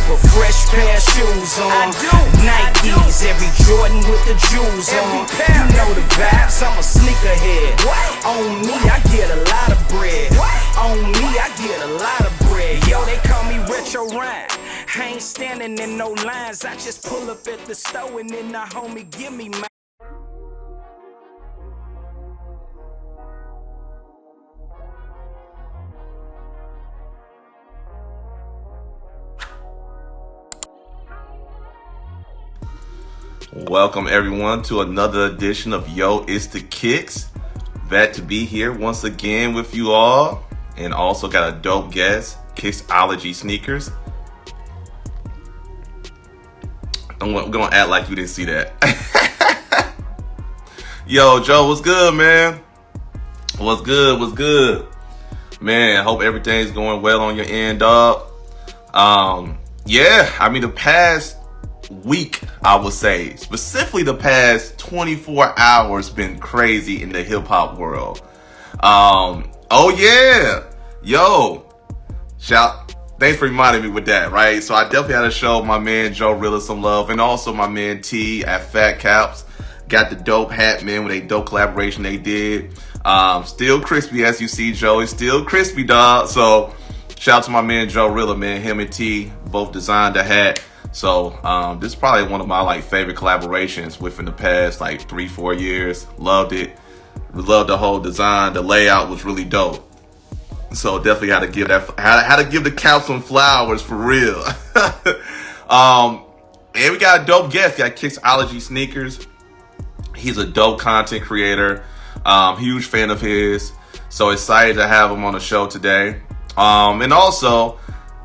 a fresh pair of shoes on. Nikes, every Jordan with the jewels on. You know the vibes, I'm a sneakerhead. On me, I get a lot of bread. On me, I get a lot of bread. Yo, they call me Retro Rhyme. I ain't standing in no lines. I just pull up at the store and then the homie give me my. Welcome everyone to another edition of Yo, It's the Kicks. Glad to be here once again with you all, and also got a dope guest, Kicksology Sneakers. We're gonna act like you didn't see that. Yo, Joe, what's good, man? What's good? Man, hope everything's going well on your end, dog. Yeah, I mean the past week, I would say, specifically the past 24 hours been crazy in the hip hop world. Oh yeah, yo, thanks for reminding me with that, right? So I definitely had to show my man Joe Rilla some love, and also my man T at Fat Caps. Got the dope hat, man, with a dope collaboration they did. Still crispy, as you see, Joe. It's still crispy, dog. So shout out to my man Joe Rilla, man. Him and T both designed the hat. So this is probably one of my favorite collaborations within the past 3-4 years. Loved it. Loved the whole design. The layout was really dope. So definitely had to give the Caps some flowers for real. And we got a dope guest. Got Kicksology Sneakers. He's a dope content creator. Huge fan of his. So excited to have him on the show today. And also,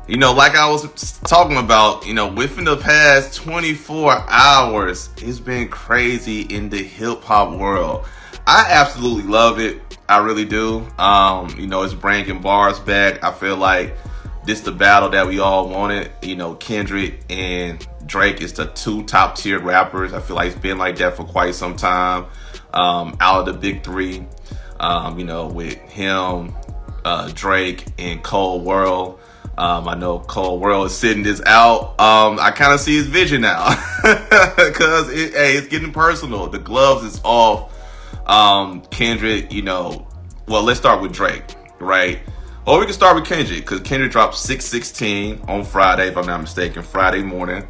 like I was talking about, within the past 24 hours, it's been crazy in the hip hop world. I absolutely love it. I really do. It's bringing bars back. I feel like this the battle that we all wanted. Kendrick and Drake is the two top tier rappers. I feel like it's been like that for quite some time. Out of the big three, with him, Drake, and Cole World. I know Cole World is sitting this out. I kind of see his vision now because it's getting personal. The gloves is off. Kendrick, well, let's start with Drake, right? Or we can start with Kendrick because Kendrick dropped 6/16 on Friday, if I'm not mistaken, Friday morning,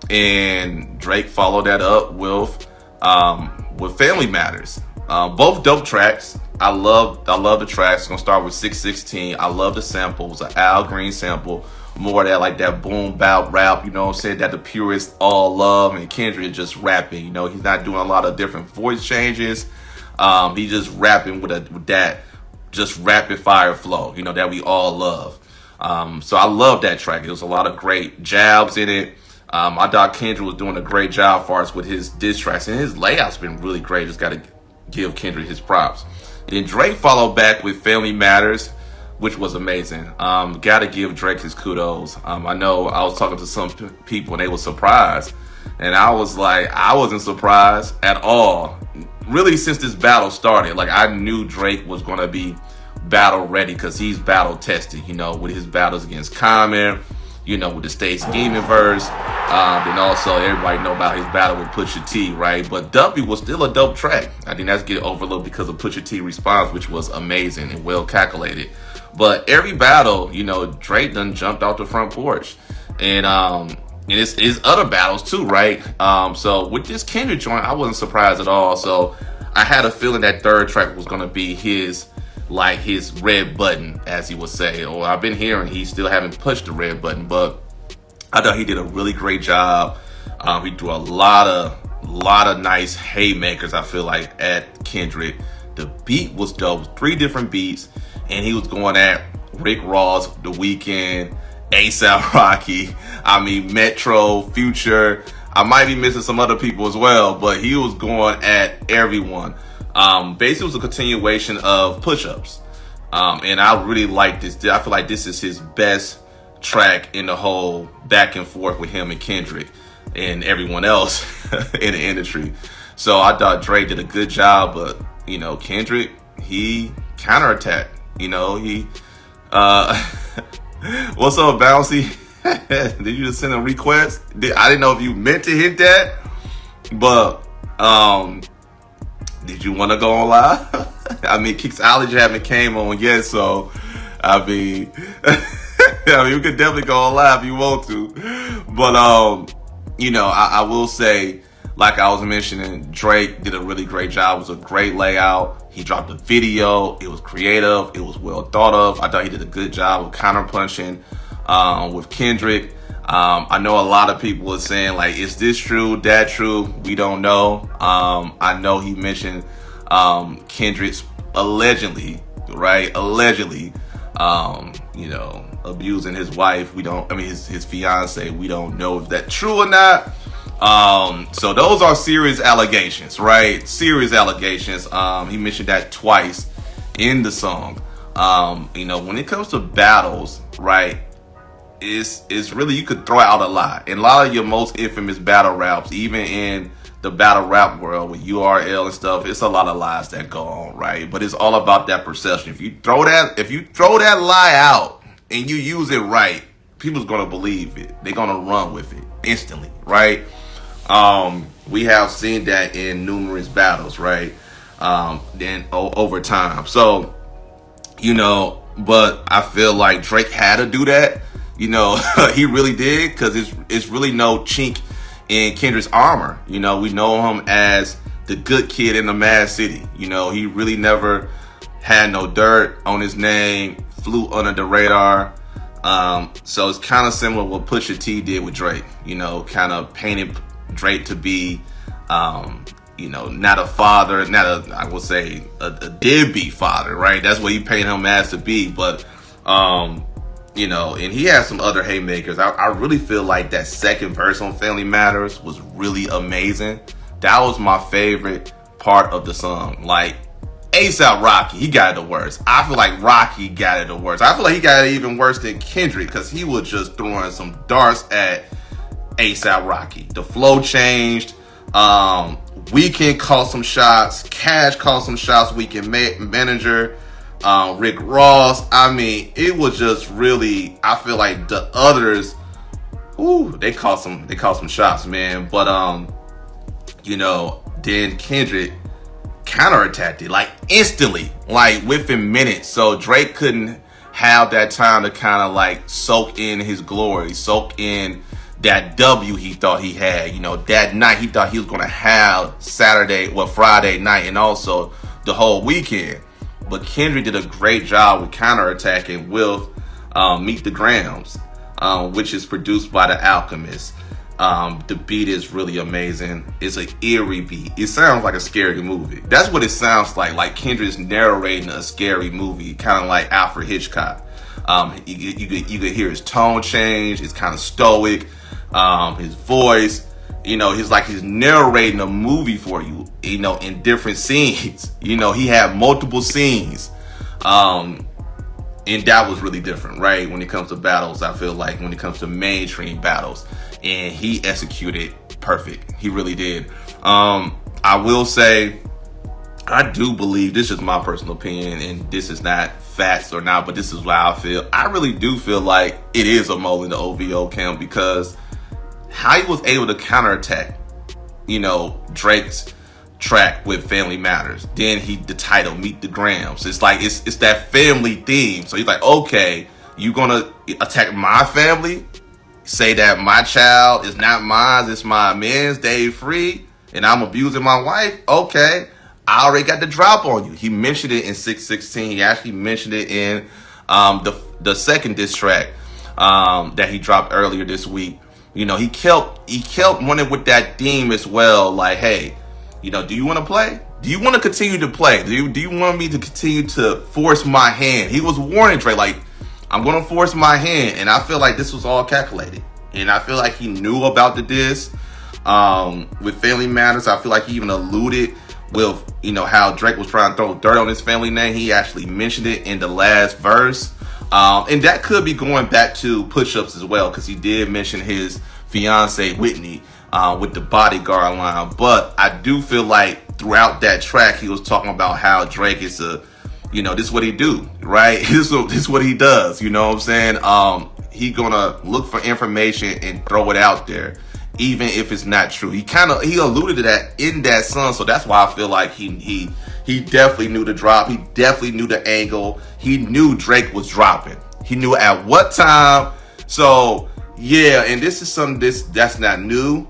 and Drake followed that up with Family Matters. Both dope tracks. I love the tracks. Gonna start with 6/16. I love the samples, an Al Green sample, more of that that boom bap rap. That the purists all love, and Kendrick just rapping. He's not doing a lot of different voice changes. He's just rapping with that just rapid fire flow. That we all love. So I love that track. There was a lot of great jabs in it. I thought Kendrick was doing a great job as far as with his diss tracks, and his layout's been really great. Just got to give Kendrick his props. Then Drake followed back with Family Matters, which was amazing. Gotta give Drake his kudos. I know I was talking to some people and they were surprised. And I was like, I wasn't surprised at all. Really, since this battle started, I knew Drake was going to be battle ready because he's battle tested, with his battles against Common, with the Stay Scheming verse. Then also everybody know about his battle with Pusha T, right? But W was still a dope track. I think that's getting overlooked because of Pusha T response, which was amazing and well calculated. But every battle, Drake done jumped off the front porch. And it's other battles too, right? So with this Kendrick joint, I wasn't surprised at all. So I had a feeling that third track was gonna be his red button, as he would say. Or I've been hearing he still haven't pushed the red button, but I thought he did a really great job. He threw a lot of nice haymakers, I feel like, at Kendrick. The beat was dope, 3 different beats, and he was going at Rick Ross, The Weeknd, A$AP Rocky, Metro, Future. I might be missing some other people as well, but he was going at everyone. Basically, it was a continuation of Push-Ups. And I really like this. I feel like this is his best track in the whole back and forth with him and Kendrick and everyone else in the industry. So I thought Drake did a good job, but Kendrick, he counterattacked. What's up, Bouncy? Did you just send a request? I didn't know if you meant to hit that, but did you want to go on live? I mean, Kixology haven't came on yet, so I mean, you could definitely go on live if you want to. But I will say, like I was mentioning, Drake did a really great job. It was a great layout. He dropped a video. It was creative. It was well thought of. I thought he did a good job of counterpunching with Kendrick. I know a lot of people are saying, like, is this true, that true? We don't know. I know he mentioned Kendrick's allegedly, right? Allegedly, abusing his wife. His fiance. We don't know if that's true or not. So those are serious allegations, right? Serious allegations. He mentioned that twice in the song. When it comes to battles, right? It's really, you could throw out a lot. And a lot of your most infamous battle raps, even in the battle rap world with URL and stuff, it's a lot of lies that go on, right? But it's all about that perception. If you throw that lie out and you use it right, people's gonna believe it. They're gonna run with it instantly, right? We have seen that in numerous battles, right? Then over time. So, but I feel like Drake had to do that. He really did, because it's really no chink in Kendrick's armor. We know him as the good kid in the Mad City. He really never had no dirt on his name, flew under the radar. So it's kind of similar to what Pusha T did with Drake. Kind of painted Drake to be, not a father, I would say a deadbeat father, right? That's what he painted him as to be. But, and he has some other haymakers. I really feel like that second verse on Family Matters was really amazing. That was my favorite part of the song. Like, A$AP Rocky, he got it the worst. I feel like Rocky got it the worst. I feel like he got it even worse than Kendrick, because he was just throwing some darts at A$AP Rocky. The flow changed. Weeknd caught some shots. Cash caught some shots. Weeknd manager. Rick Ross. It was just really, I feel like the others, they caught some shots, man. But then Kendrick counterattacked it like instantly, like within minutes. So Drake couldn't have that time to kind of like soak in his glory, soak in that W he thought he had. That night he thought he was gonna have Friday night, and also the whole weekend. But Kendrick did a great job with counterattacking with Meet the Grams, which is produced by The Alchemist. The beat is really amazing. It's an eerie beat. It sounds like a scary movie. That's what it sounds like Kendrick's narrating a scary movie, kind of like Alfred Hitchcock. You could hear his tone change. It's kind of stoic. His voice, he's narrating a movie for you, in different scenes. He had multiple scenes. And that was really different, right? When it comes to battles, I feel like when it comes to mainstream battles, and he executed perfect. He really did. I will say, I do believe, this is my personal opinion, and this is not facts or not, but this is how I feel. I really do feel like it is a mole in the OVO camp, because how he was able to counterattack, Drake's track with Family Matters. Then the title, Meet the Grams. It's like, it's that family theme. So he's like, okay, you gonna attack my family? Say that my child is not mine, it's my man's, Dave Free, and I'm abusing my wife? Okay, I already got the drop on you. He mentioned it in 616. He actually mentioned it in the second diss track that he dropped earlier this week. He kept running with that theme as well. Like, hey, do you want to play? Do you want to continue to play? Do you want me to continue to force my hand? He was warning Drake, like, I'm going to force my hand. And I feel like this was all calculated. And I feel like he knew about the diss. With Family Matters, I feel like he even alluded with, how Drake was trying to throw dirt on his family name. He actually mentioned it in the last verse. And that could be going back to Push-Ups as well, because he did mention his fiance Whitney with the Bodyguard line. But I do feel like throughout that track, he was talking about how Drake is this is what he do, right? This is what he does, you know what I'm saying? he gonna look for information and throw it out there, even if it's not true. He alluded to that in that song, so that's why I feel like he definitely knew the drop. He definitely knew the angle. He knew Drake was dropping. He knew at what time. So yeah, and this is something that's not new.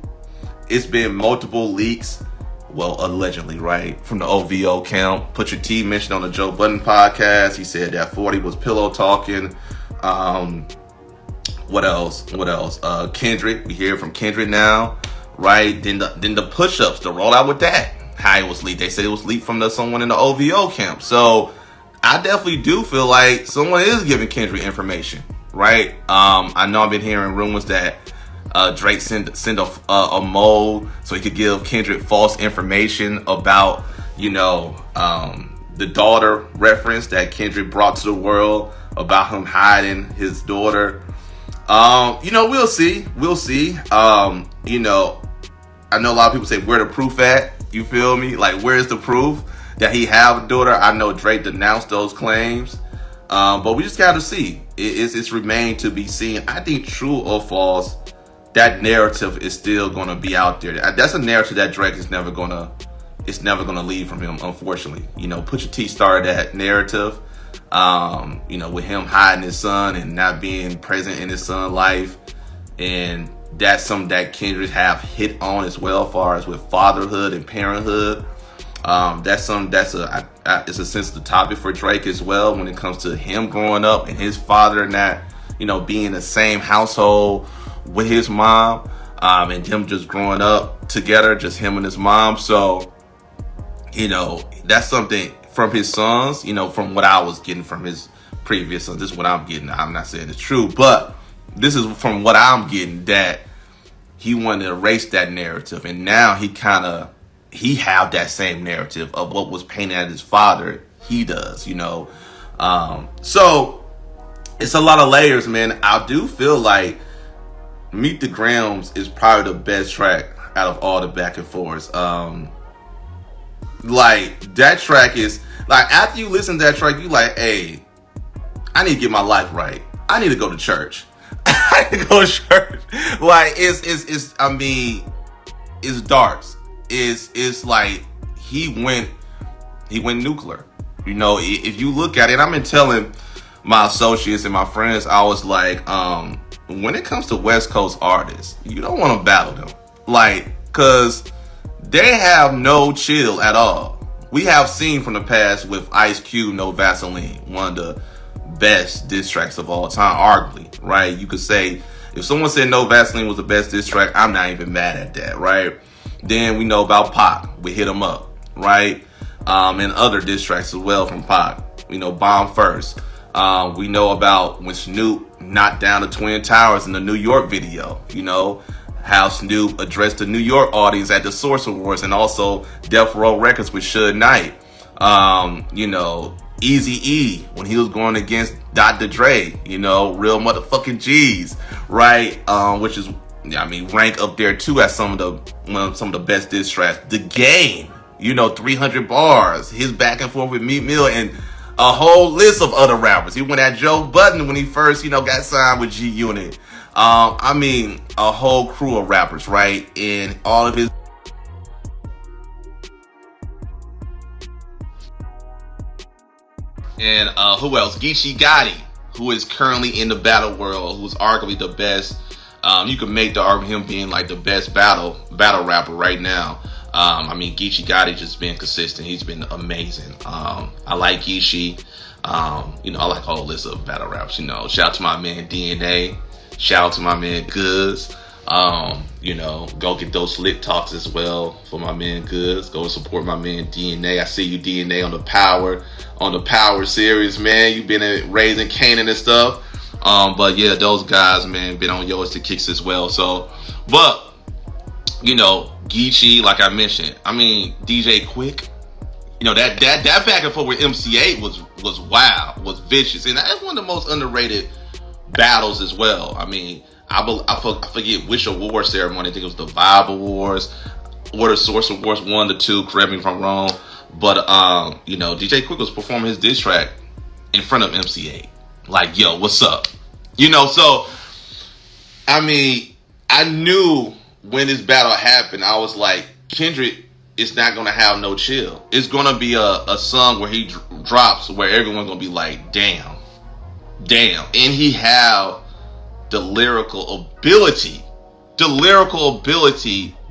It's been multiple leaks. Well, allegedly, right? From the OVO camp. Pusha T mentioned on the Joe Budden podcast. He said that 40 was pillow talking. What else? Kendrick. We hear from Kendrick now, right? Then the push-ups to roll out with that. How it was leaked. They said it was leaked from someone in the OVO camp. So I definitely do feel like someone is giving Kendrick information, right? I know I've been hearing rumors that Drake sent a mole so he could give Kendrick false information about, the daughter reference that Kendrick brought to the world about him hiding his daughter. We'll see. I know a lot of people say, where the proof at? You feel me? Like, where's the proof that he have a daughter? I know Drake denounced those claims. But we just got to see. It's remained to be seen. I think true or false, that narrative is still going to be out there. That's a narrative that Drake is never going to leave from him, unfortunately. Pusha T started that narrative, with him hiding his son and not being present in his son's life. And that's something that Kendrick have hit on as well, as far as with fatherhood and parenthood. That's something it's a sensitive topic for Drake as well, when it comes to him growing up and his father not, being in the same household with his mom, and them just growing up together, just him and his mom. So, that's something from his sons, from what I was getting from his previous sons. This is what I'm getting. I'm not saying it's true, but this is from what I'm getting, that he wanted to erase that narrative, and now he have that same narrative of what was painted as his father. He does, So it's a lot of layers, man. I do feel like Meet the Grams is probably the best track out of all the back and forths. Like, that track is like, after you listen to that track, you like, hey, I need to get my life right. I need to go to church. I need to go to church. Like, it's dark. It's like he went nuclear. If you look at it, I've been telling my associates and my friends, I was like, when it comes to West Coast artists, you don't want to battle them. Like, cause they have no chill at all. We have seen from the past with Ice Cube, No Vaseline, one of the best diss tracks of all time, arguably, right? You could say, if someone said No Vaseline was the best diss track, I'm not even mad at that, right? Then we know about Pac, we Hit 'Em Up, right? And other diss tracks as well from Pac, Bomb First. We know about when Snoop knocked down the Twin Towers in the New York video, how Snoop addressed the New York audience at the Source Awards, and also Death Row Records with Suge Knight. Eazy-E when he was going against Dr. Dre, real motherfucking G's, right? Which is, rank up there too as some of the best diss tracks. The Game, 300 bars, his back and forth with Meek Mill, and a whole list of other rappers. He went at Joe Budden when he first, got signed with G Unit. A whole crew of rappers, right? And all of his and who else? Geechee Gotti, who is currently in the battle world, who's arguably the best. You can make the argument him being like the best battle rapper right now. Geechee Gotti just been consistent. He's been amazing. I like Geechee. I like a whole list of battle raps. Shout out to my man DNA. Shout out to my man Goods. Go get those slick talks as well for my man Goods. Go support my man DNA. I see you, DNA, on the Power series, man. You've been raising Canaan and stuff. But yeah, those guys, man, been on yours to kicks as well. So, but Geechee, like I mentioned, DJ Quick, that back and forth with MC8 was wild, was vicious, and that's one of the most underrated battles as well. I forget which award ceremony. I think it was the Vibe Awards or the Source Awards 1 to 2. Correct me if I'm wrong, but DJ Quick was performing his diss track in front of MC8. Like, yo, what's up? So I mean, I knew when this battle happened, I was like, Kendrick is not gonna have no chill. It's gonna be a song where he drops where everyone's gonna be like, damn, and he have the lyrical ability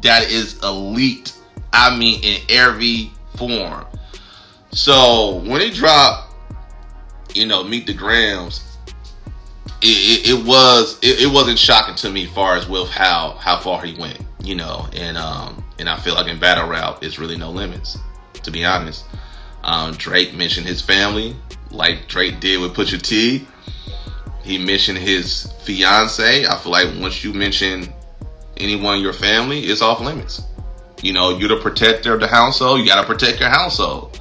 that is elite. I mean, in every form. So when he dropped, Meet the Grams, it wasn't shocking to me, as far as with how far he went, and I feel like in battle rap, it's really no limits, to be honest. Drake mentioned his family, like Drake did with Pusha T. He mentioned his fiance. I feel like once you mention anyone in your family, it's off limits. You're the protector of the household. You gotta protect your household.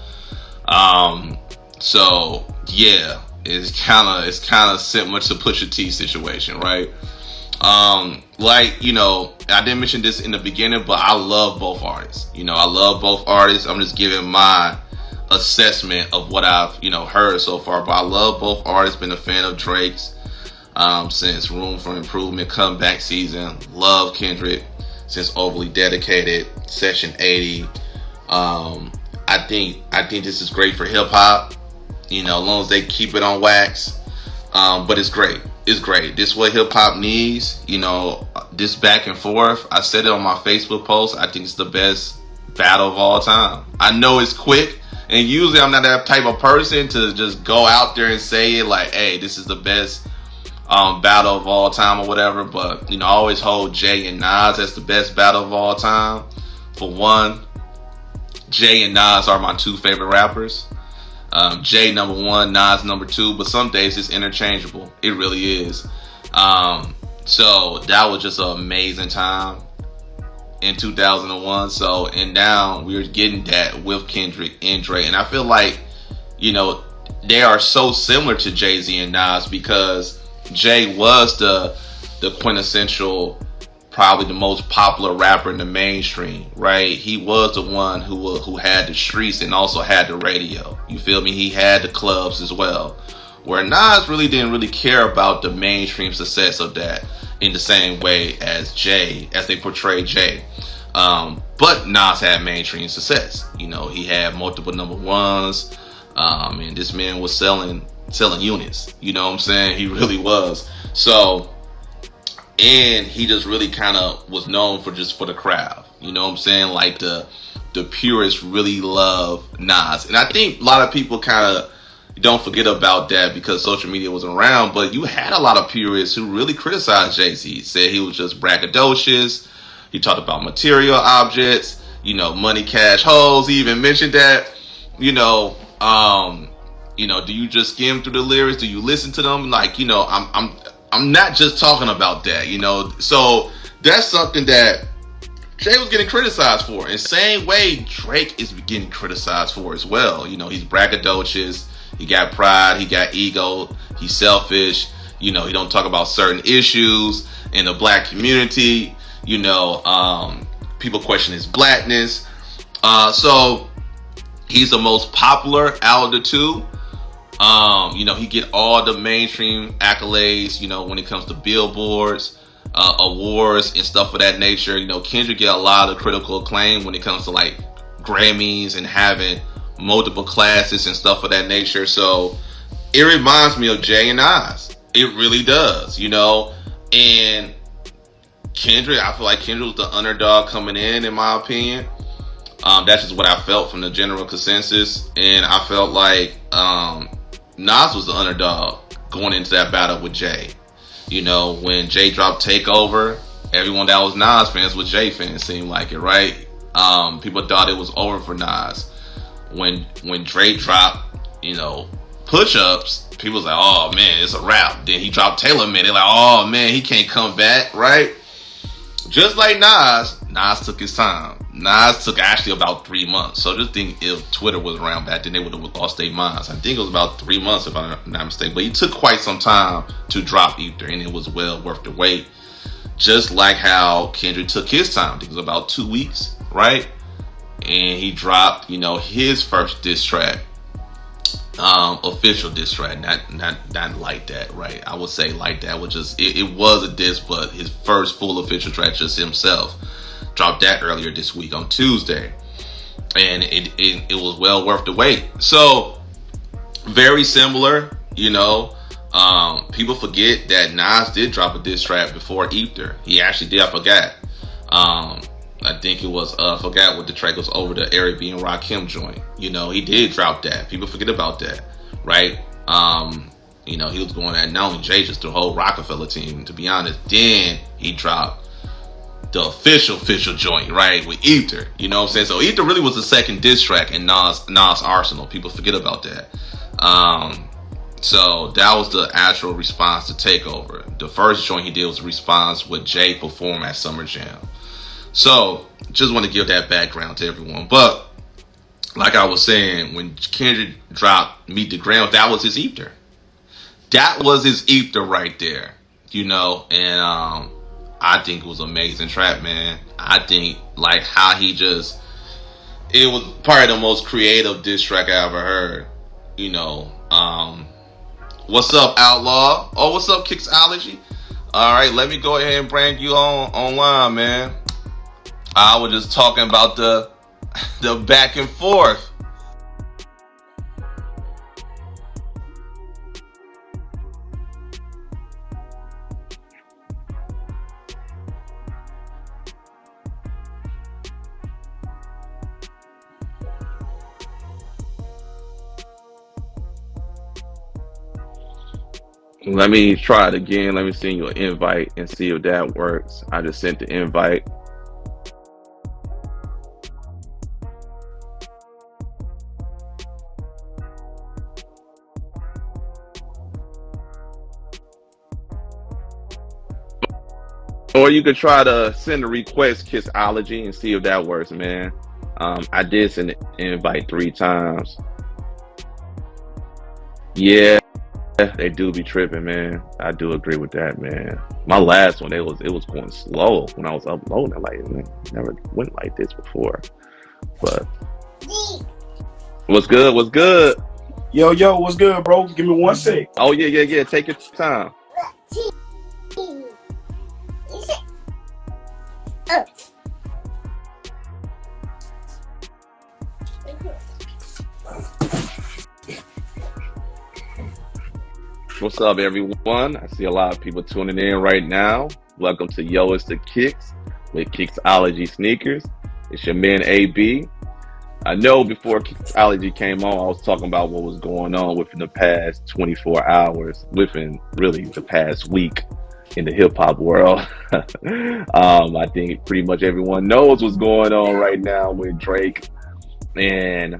So yeah, it's kind of similar to Pusha T situation, right? I didn't mention this in the beginning, but I love both artists. I love both artists. I'm just giving my assessment of what I've heard so far, but I love both artists. Been a fan of Drake's since Room for Improvement, Comeback Season. Love Kendrick since Overly Dedicated, Session 80. I think this is great for hip hop. As long as they keep it on wax. But it's great. It's great. This is what hip hop needs. This back and forth. I said it on my Facebook post. I think it's the best battle of all time. I know it's quick, and usually I'm not that type of person to just go out there and say it like, hey, this is the best battle of all time or whatever. But I always hold Jay and Nas as the best battle of all time. For one, Jay and Nas are my two favorite rappers. Jay number one, Nas number two, but some days it's interchangeable. It really is. So that was just an amazing time in 2001. So, and now we're getting that with Kendrick and Dre, and I feel like they are so similar to Jay-Z and Nas, because Jay was the quintessential, probably the most popular rapper in the mainstream, right? He was the one who had the streets and also had the radio. You feel me? He had the clubs as well. Where Nas really didn't really care about the mainstream success of that in the same way as Jay, as they portray Jay. But Nas had mainstream success. He had multiple number ones, and this man was selling units. You know what I'm saying? He really was. So, and he just really kind of was known for the crowd. You know what I'm saying? Like the purists really love Nas. And I think a lot of people kind of don't forget about that because social media wasn't around. But you had a lot of purists who really criticized Jay-Z. Said he was just braggadocious. He talked about material objects, money, cash, hoes. He even mentioned that, do you just skim through the lyrics? Do you listen to them? Like, I'm not just talking about that, So that's something that Jay was getting criticized for. In same way, Drake is getting criticized for as well. He's braggadocious. He got pride. He got ego. He's selfish. He don't talk about certain issues in the black community. People question his blackness. So he's the most popular out of the two. He get all the mainstream accolades, when it comes to billboards, awards and stuff of that nature. Kendrick get a lot of critical acclaim when it comes to like Grammys and having multiple classes and stuff of that nature. So it reminds me of Jay and Nas. It really does, and Kendrick, I feel like Kendrick was the underdog coming in my opinion. That's just what I felt from the general consensus. And I felt like Nas was the underdog going into that battle with Jay. When Jay dropped Takeover, everyone that was Nas fans was Jay fans, seemed like it, right? People thought it was over for Nas. When Drake dropped, Push-Ups, people was like, oh man, it's a wrap. Then he dropped Taylor Man, they're like, oh man, he can't come back, right? Just like Nas took his time. Nas took actually about 3 months. So just think, if Twitter was around back then, they would have lost their minds. I think it was about 3 months, if I'm not mistaken. But he took quite some time to drop Ether, and it was well worth the wait. Just like how Kendrick took his time. I think it was about 2 weeks, right? And he dropped, his first diss track. official diss track, not like that, right? I would say like that, which is it was a diss, but his first full official track, just himself, dropped that earlier this week on Tuesday, and it was well worth the wait. So very similar, you know. People forget that Nas did drop a diss track before Ether. He actually did. I forgot. I think it was I forgot what the track was, over the Eric B and Rakim joint. You know, he did drop that. People forget about that, right? You know, he was going at not only Jay, just the whole Rockefeller team, to be honest. Then he dropped the official joint, right, with Ether. You know what I'm saying? So Ether really was the second diss track in Nas arsenal. People forget about that. So that was the actual response to Takeover. The first joint he did was a response with Jay perform at Summer Jam. So just want to give that background to everyone. But like I was saying, when Kendrick dropped Meet the Grams, that was his Ether. That was his Ether right there. You know, and I think it was an amazing track, man. I think like how he just, it was probably the most creative diss track I ever heard. You know, what's up, Outlaw? Oh, what's up, Kixology? All right, let me go ahead and bring you online, man. I was just talking about the back and forth. Let me try it again. Let me send you an invite and see if that works. I just sent the invite. Or you could try to send a request, Kissology, and see if that works, man. I did send an invite 3 times. Yeah, they do be tripping, man. I do agree with that, man. My last one, it was going slow when I was uploading. I'm like, man, never went like this before. But what's good? What's good? Yo, what's good, bro? Give me 1 sec. Oh yeah. Take your time. What's up, everyone? I see a lot of people tuning in right now. Welcome to Yo, It's the Kicks with Kixology Sneakers. It's your man AB. I know before Kixology came on, I was talking about what was going on within the past 24 hours, within really the past week in the hip hop world. I think pretty much everyone knows what's going on right now with Drake and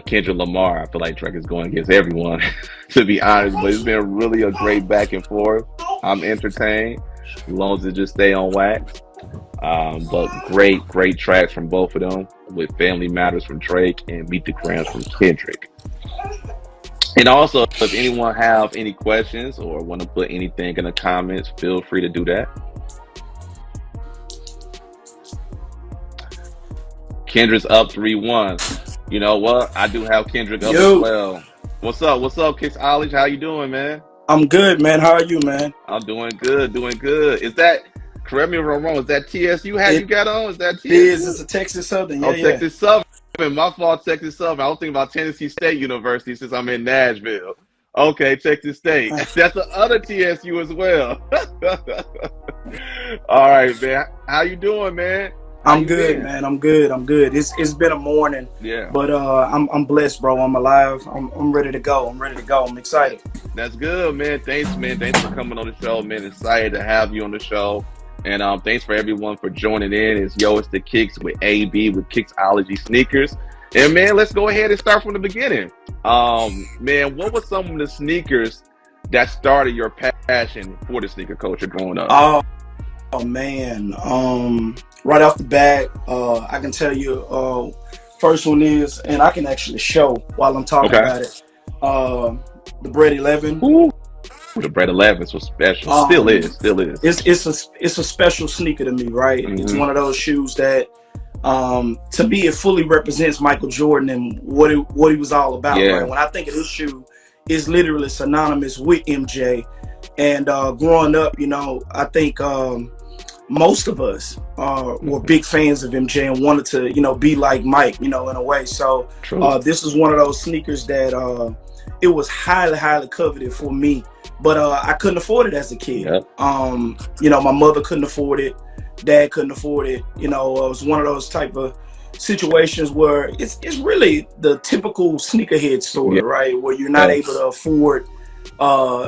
Kendrick Lamar. I feel like Drake is going against everyone, to be honest, but it's been really a great back and forth. I'm entertained as long as it just stay on wax. But great tracks from both of them, with Family Matters from Drake and Meet the Grams from Kendrick. And also, if anyone have any questions or want to put anything in the comments, feel free to do that. Kendrick's up 3-1. You know what? I do have Kendrick up as well. What's up, Kixology? How you doing, man? I'm good, man. How are you, man? I'm doing good. Is that, correct me if I'm wrong, is that TSU hat you got on? Is that TSU? It is. It's a Texas Southern. Yeah, Texas Southern. My fault, Texas Southern. I was thinking about Tennessee State University since I'm in Nashville. Okay, Texas State. That's the other TSU as well. All right, man. How you doing, man? I'm good, man. I'm good. It's been a morning. Yeah. But I'm blessed, bro. I'm alive. I'm ready to go. I'm excited. That's good, man. Thanks for coming on the show, man. Excited to have you on the show. And thanks for everyone for joining in. It's Yo, It's the Kicks with AB with Kixology Sneakers. And man, let's go ahead and start from the beginning. Man, what were some of the sneakers that started your passion for the sneaker culture growing up? Oh man. Right off the bat, I can tell you first one is, and I can actually show while I'm talking about it. The Bred 11. Ooh. The Bred 11s was special. Still is. It's a special sneaker to me, right? Mm-hmm. It's one of those shoes that To me, it fully represents Michael Jordan and what he was all about. Yeah. Right? When I think of this shoe, it's literally synonymous with MJ. And growing up, you know, I think most of us were big fans of MJ and wanted to, you know, be like Mike, you know, in a way. So this is one of those sneakers that it was highly, highly coveted for me. But I couldn't afford it as a kid. Yep. You know, my mother couldn't afford it. Dad couldn't afford it. You know, it was one of those type of situations where it's really the typical sneakerhead story, right? Where you're not able to afford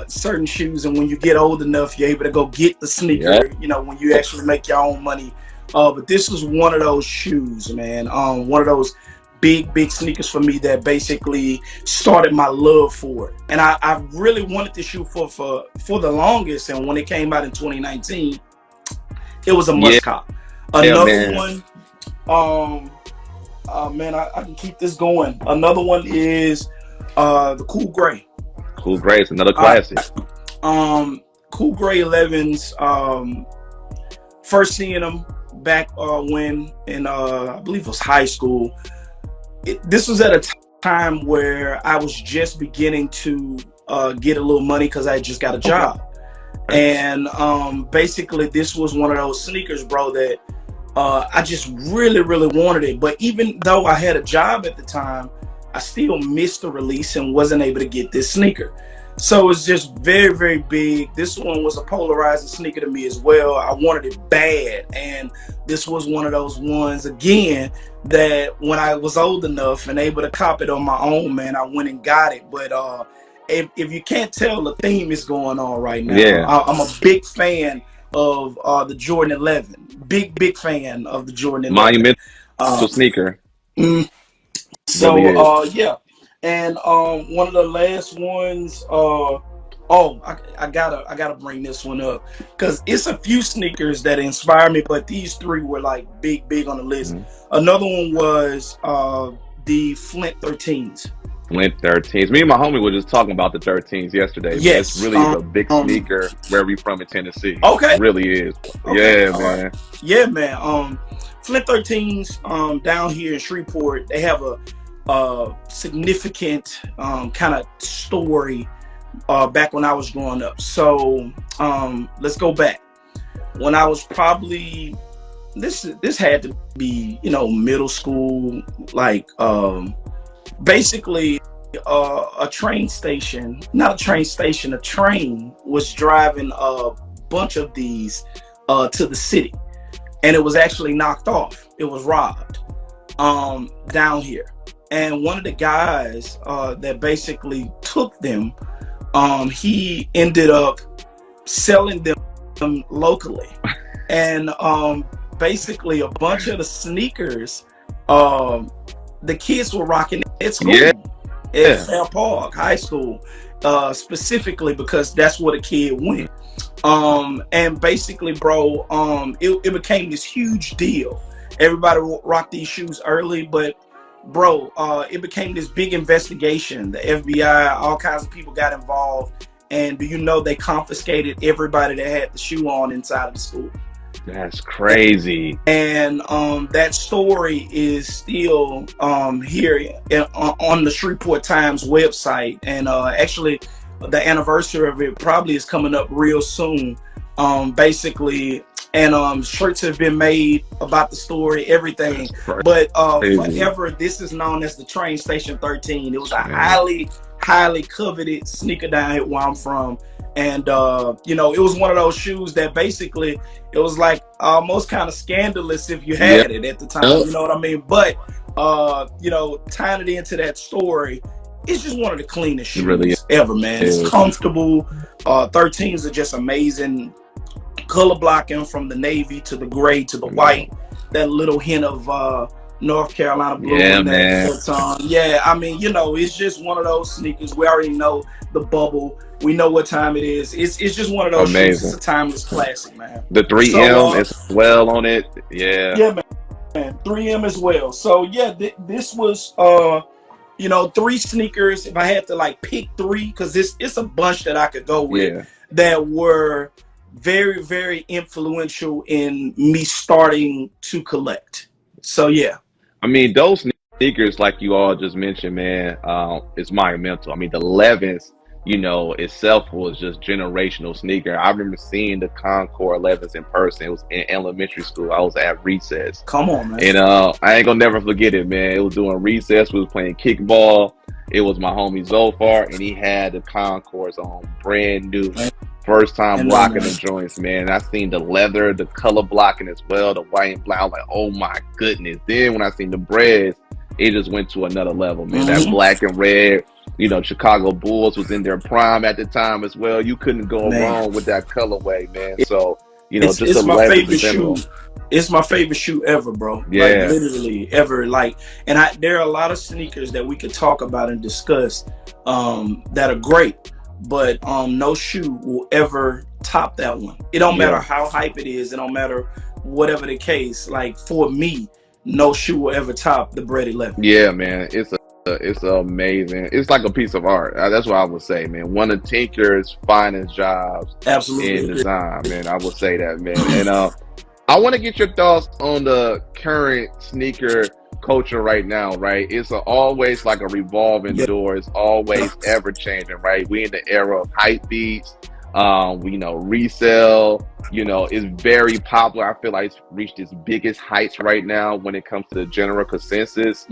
certain shoes, and when you get old enough, you're able to go get the sneaker, you know, when you actually make your own money. But this was one of those shoes, man. One of those big sneakers for me that basically started my love for it. And I really wanted this shoe for the longest, and when it came out in 2019, it was a must cop. Another one, man, I can keep this going. Another one is the Cool Gray. Cool Gray is another classic. Cool Gray 11s. First seeing them back when in I believe it was high school. This was at a time where I was just beginning to get a little money because I had just got a job. And basically this was one of those sneakers, bro, that I just really wanted it. But even though I had a job at the time, I still missed the release and wasn't able to get this sneaker. So it's just very big. This one was a polarizing sneaker to me as well. I wanted it bad, and this was one of those ones again that when I was old enough and able to cop it on my own, man, I went and got it. But if you can't tell, the theme is going on right now. I'm a big fan of the Jordan 11. Big fan of the Jordan 11. Monumental sneaker. So yeah. And one of the last ones, I gotta bring this one up because it's a few sneakers that inspire me, but these three were like big on the list. Another one was the Flint 13s. Flint 13s. Me and my homie were just talking about the 13s yesterday. Yes, it's really a big sneaker where we from in Tennessee. Okay, it really is. Okay. Yeah, man. Right. Yeah, man. Flint 13s down here in Shreveport, they have a significant kind of story back when I was growing up. So let's go back. When I was probably this had to be, you know, middle school, like basically a train was driving a bunch of these to the city, and it was actually knocked off. It was robbed down here. And one of the guys that basically took them, he ended up selling them locally. And basically a bunch of the sneakers the kids were rocking at school, at Fair Park High School, specifically because that's where the kid went. And basically, bro, it became this huge deal. Everybody rocked these shoes early, but bro, it became this big investigation. The FBI, all kinds of people got involved, and do you know they confiscated everybody that had the shoe on inside of the school? That's crazy. And that story is still here on the Shreveport Times website, and actually the anniversary of it probably is coming up real soon. Basically, and shirts have been made about the story, everything. But forever, this is known as the Train Station 13. It was a highly coveted sneaker down here where I'm from. And you know, it was one of those shoes that basically it was like almost kind of scandalous if you had it at the time. You know what I mean? But you know, tying it into that story, it's just one of the cleanest shoes ever, man. It's comfortable. 13s are just amazing. Color blocking from the navy to the gray to the white. That little hint of North Carolina blue. Yeah, man. Yeah, I mean, you know, it's just one of those sneakers. We already know the bubble. We know what time it is. It's just one of those shoes. It's a timeless classic, man. The 3M is well on it. Yeah, man. 3M as well. So yeah, this was you know, 3 sneakers. If I had to like pick 3, because it's a bunch that I could go with that were very, very influential in me starting to collect. So yeah, I mean, those sneakers, like you all just mentioned, man, it's monumental. I mean, the 11s, itself was just generational sneaker. I remember seeing the Concord 11s in person. It was in elementary school. I was at recess. come on, man. And I ain't gonna never forget it, man. It was during recess. We was playing kickball. It was my homie Zolfar, and he had the Concords on, brand new. First time blocking the joints, man. I seen the leather, the color blocking as well, the white and black. I was like, oh my goodness. Then when I seen the breads, it just went to another level, man. That black and red, Chicago Bulls was in their prime at the time as well. You couldn't go wrong with that colorway, man. So, it's my favorite shoe. It's my favorite shoe ever, bro. Yeah. Like, literally ever. Like, and there are a lot of sneakers that we could talk about and discuss that are great, but no shoe will ever top that one. It don't matter how hype it is. It don't matter whatever the case. Like, for me, no shoe will ever top the Bred 11. Yeah, man. It's amazing. It's like a piece of art. That's what I would say, man. One of Tinker's finest jobs in design, man. I would say that, man. And I want to get your thoughts on the current sneaker culture right now, right? It's always like a revolving door. It's always ever changing, right? We in the era of hype beats. We resell, is very popular. I feel like it's reached its biggest heights right now when it comes to the general consensus.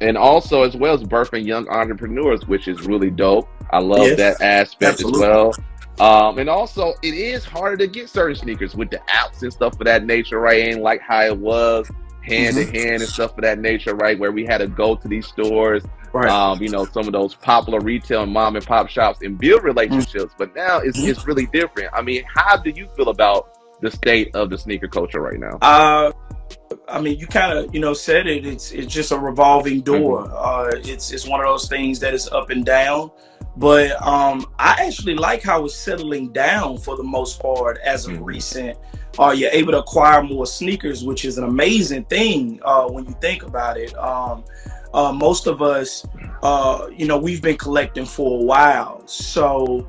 And also as well as birthing young entrepreneurs, which is really dope. I love that aspect as well. And also it is harder to get certain sneakers with the apps and stuff of that nature, right? Ain't like how it was hand to hand and stuff of that nature, right? Where we had to go to these stores, right? Some of those popular retail and mom and pop shops and build relationships. But now it's really different. I mean, how do you feel about the state of the sneaker culture right now? I mean, you kind of, said it. It's just a revolving door. It's one of those things that is up and down. But I actually like how it's settling down for the most part as of recent. You're able to acquire more sneakers, which is an amazing thing when you think about it. Most of us, we've been collecting for a while. So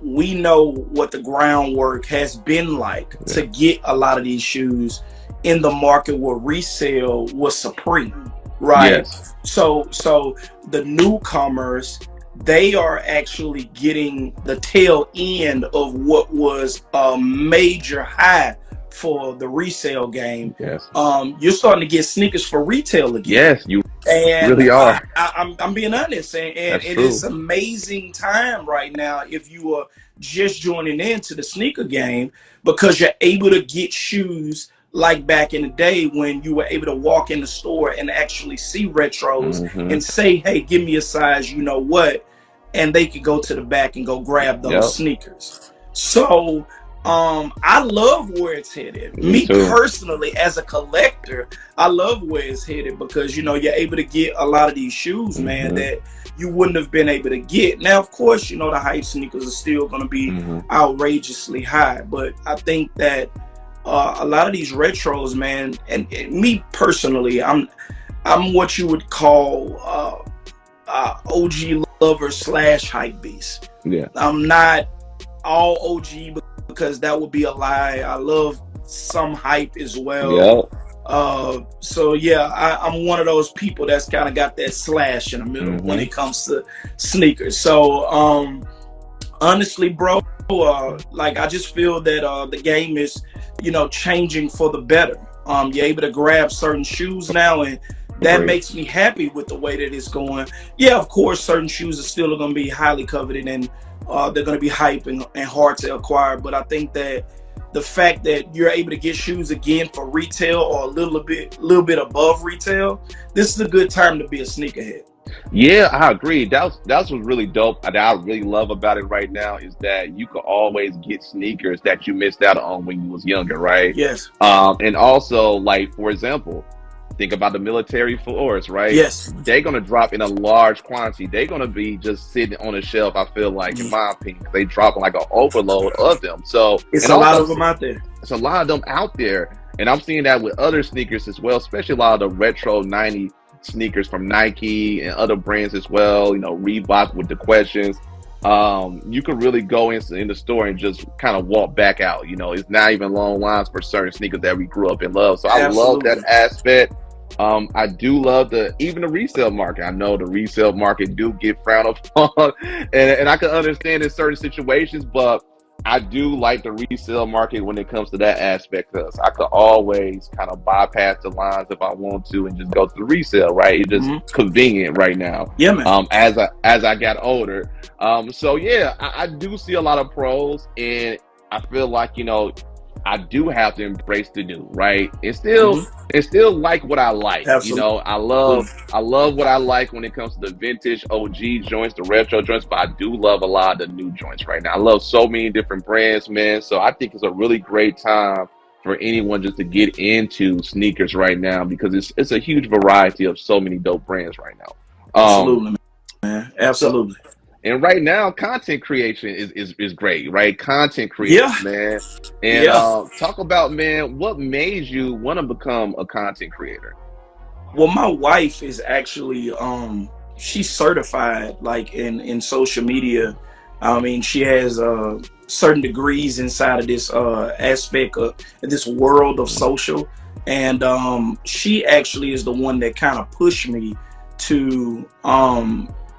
we know what the groundwork has been like to get a lot of these shoes in the market where resale was supreme, right? Yes. So the newcomers, they are actually getting the tail end of what was a major high for the resale game. Yes. You're starting to get sneakers for retail again. Yes, you really are. I'm being honest, and it is amazing time right now if you are just joining into the sneaker game, because you're able to get shoes like back in the day when you were able to walk in the store and actually see retros and say, hey, give me a size, you know what, and they could go to the back and go grab those sneakers. So I love where it's headed. Me personally, as a collector, I love where it's headed because, you're able to get a lot of these shoes, man, that you wouldn't have been able to get. Now, of course, the hype sneakers are still going to be outrageously high, but I think that a lot of these retros, man, and me personally, I'm what you would call OG lover / hype beast. Yeah, I'm not all OG because that would be a lie. I love some hype as well. So yeah, I'm one of those people that's kind of got that slash in the middle when it comes to sneakers. So honestly, bro, like I just feel that the game is changing for the better. You're able to grab certain shoes now, and that makes me happy with the way that it's going. Yeah, of course, certain shoes are still going to be highly coveted and they're going to be hype and hard to acquire. But I think that the fact that you're able to get shoes again for retail or a little bit above retail, this is a good time to be a sneakerhead. Yeah, I agree. That's what's really dope. That I really love about it right now is that you can always get sneakers that you missed out on when you was younger, right? Yes. And also, like, for example, think about the military floors, right? Yes. They're going to drop in a large quantity. They're going to be just sitting on a shelf, I feel like, in my opinion. They drop like an overload of them. So it's a lot of them out there. It's a lot of them out there. And I'm seeing that with other sneakers as well, especially a lot of the retro 90 sneakers from Nike and other brands as well, Reebok with the questions. you can really go in the store and just kind of walk back out. You know, it's not even long lines for certain sneakers that we grew up in love. So I love that aspect. I do love even the resale market. I know the resale market do get frowned upon, and I can understand in certain situations, but I do like the resale market when it comes to that aspect, because I could always kind of bypass the lines if I want to and just go to the resale, right? It's just convenient right now. Yeah, man. As I got older. So yeah, I do see a lot of pros, and I feel like, you know, I do have to embrace the new, right? And still like what I like. Absolutely. You know, I love what I like when it comes to the vintage OG joints, the retro joints, but I do love a lot of the new joints right now. I love so many different brands, man. So I think it's a really great time for anyone just to get into sneakers right now, because it's a huge variety of so many dope brands right now. Absolutely, man. Absolutely. And right now, content creation is great, right? Content creation, man. And talk about, man, what made you want to become a content creator? Well, my wife is actually she's certified like in social media. I mean, she has certain degrees inside of this aspect of this world of social, and she actually is the one that kind of pushed me to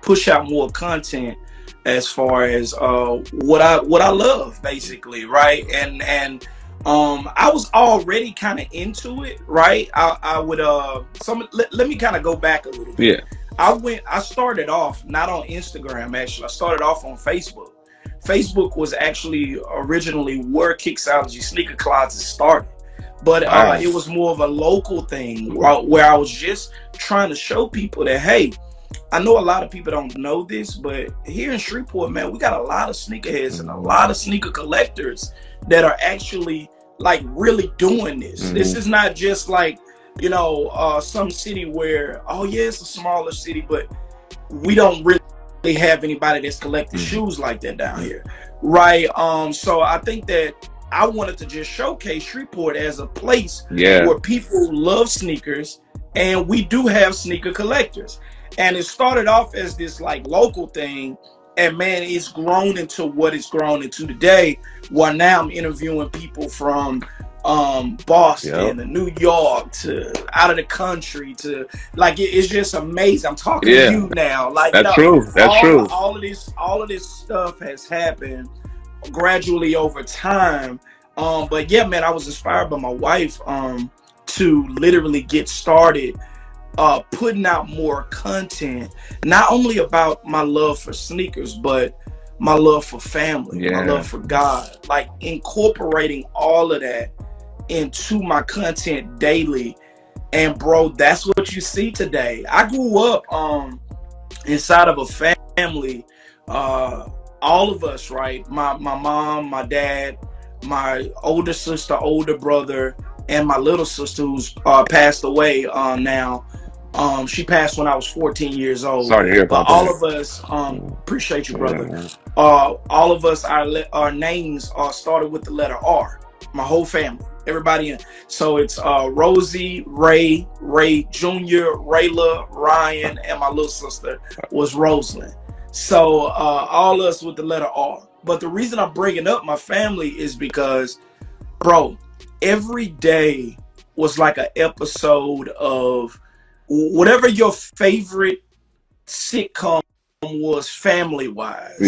push out more content as far as what I love, basically, right? And I was already kind of into it, right? I would let me kind of go back a little bit. I started off not on Instagram, actually. I started off on Facebook. Facebook was actually originally where Kixology Sneaker Closet started, but it was more of a local thing where I was just trying to show people that, hey, I know a lot of people don't know this, but here in Shreveport, man, we got a lot of sneakerheads and a lot of sneaker collectors that are actually like really doing this. This is not just like, you know, some city where, oh yeah, it's a smaller city, but we don't really have anybody that's collecting shoes like that down here, right? So I think that I wanted to just showcase Shreveport as a place where people love sneakers, and we do have sneaker collectors. And it started off as this like local thing, and man, it's grown into what it's grown into today, where now I'm interviewing people from Boston to New York to out of the country to like it's just amazing. I'm talking to you now. Like that's true. That's true. All of this stuff has happened gradually over time. But yeah, man, I was inspired by my wife to literally get started putting out more content, not only about my love for sneakers, but my love for family, my love for God, like incorporating all of that into my content daily. And bro, that's what you see today. I grew up inside of a family, all of us, right? My mom, my dad, my older sister, older brother, and my little sister who's passed away now. She passed when I was 14 years old. Sorry to hear about that. All of us, appreciate you, brother. All of us, our names are started with the letter R. My whole family, everybody in. So it's Rosie, Ray Jr., Rayla, Ryan, and my little sister was Rosalind. So all of us with the letter R. But the reason I'm bringing up my family is because, bro, every day was like an episode of whatever your favorite sitcom was, family wise.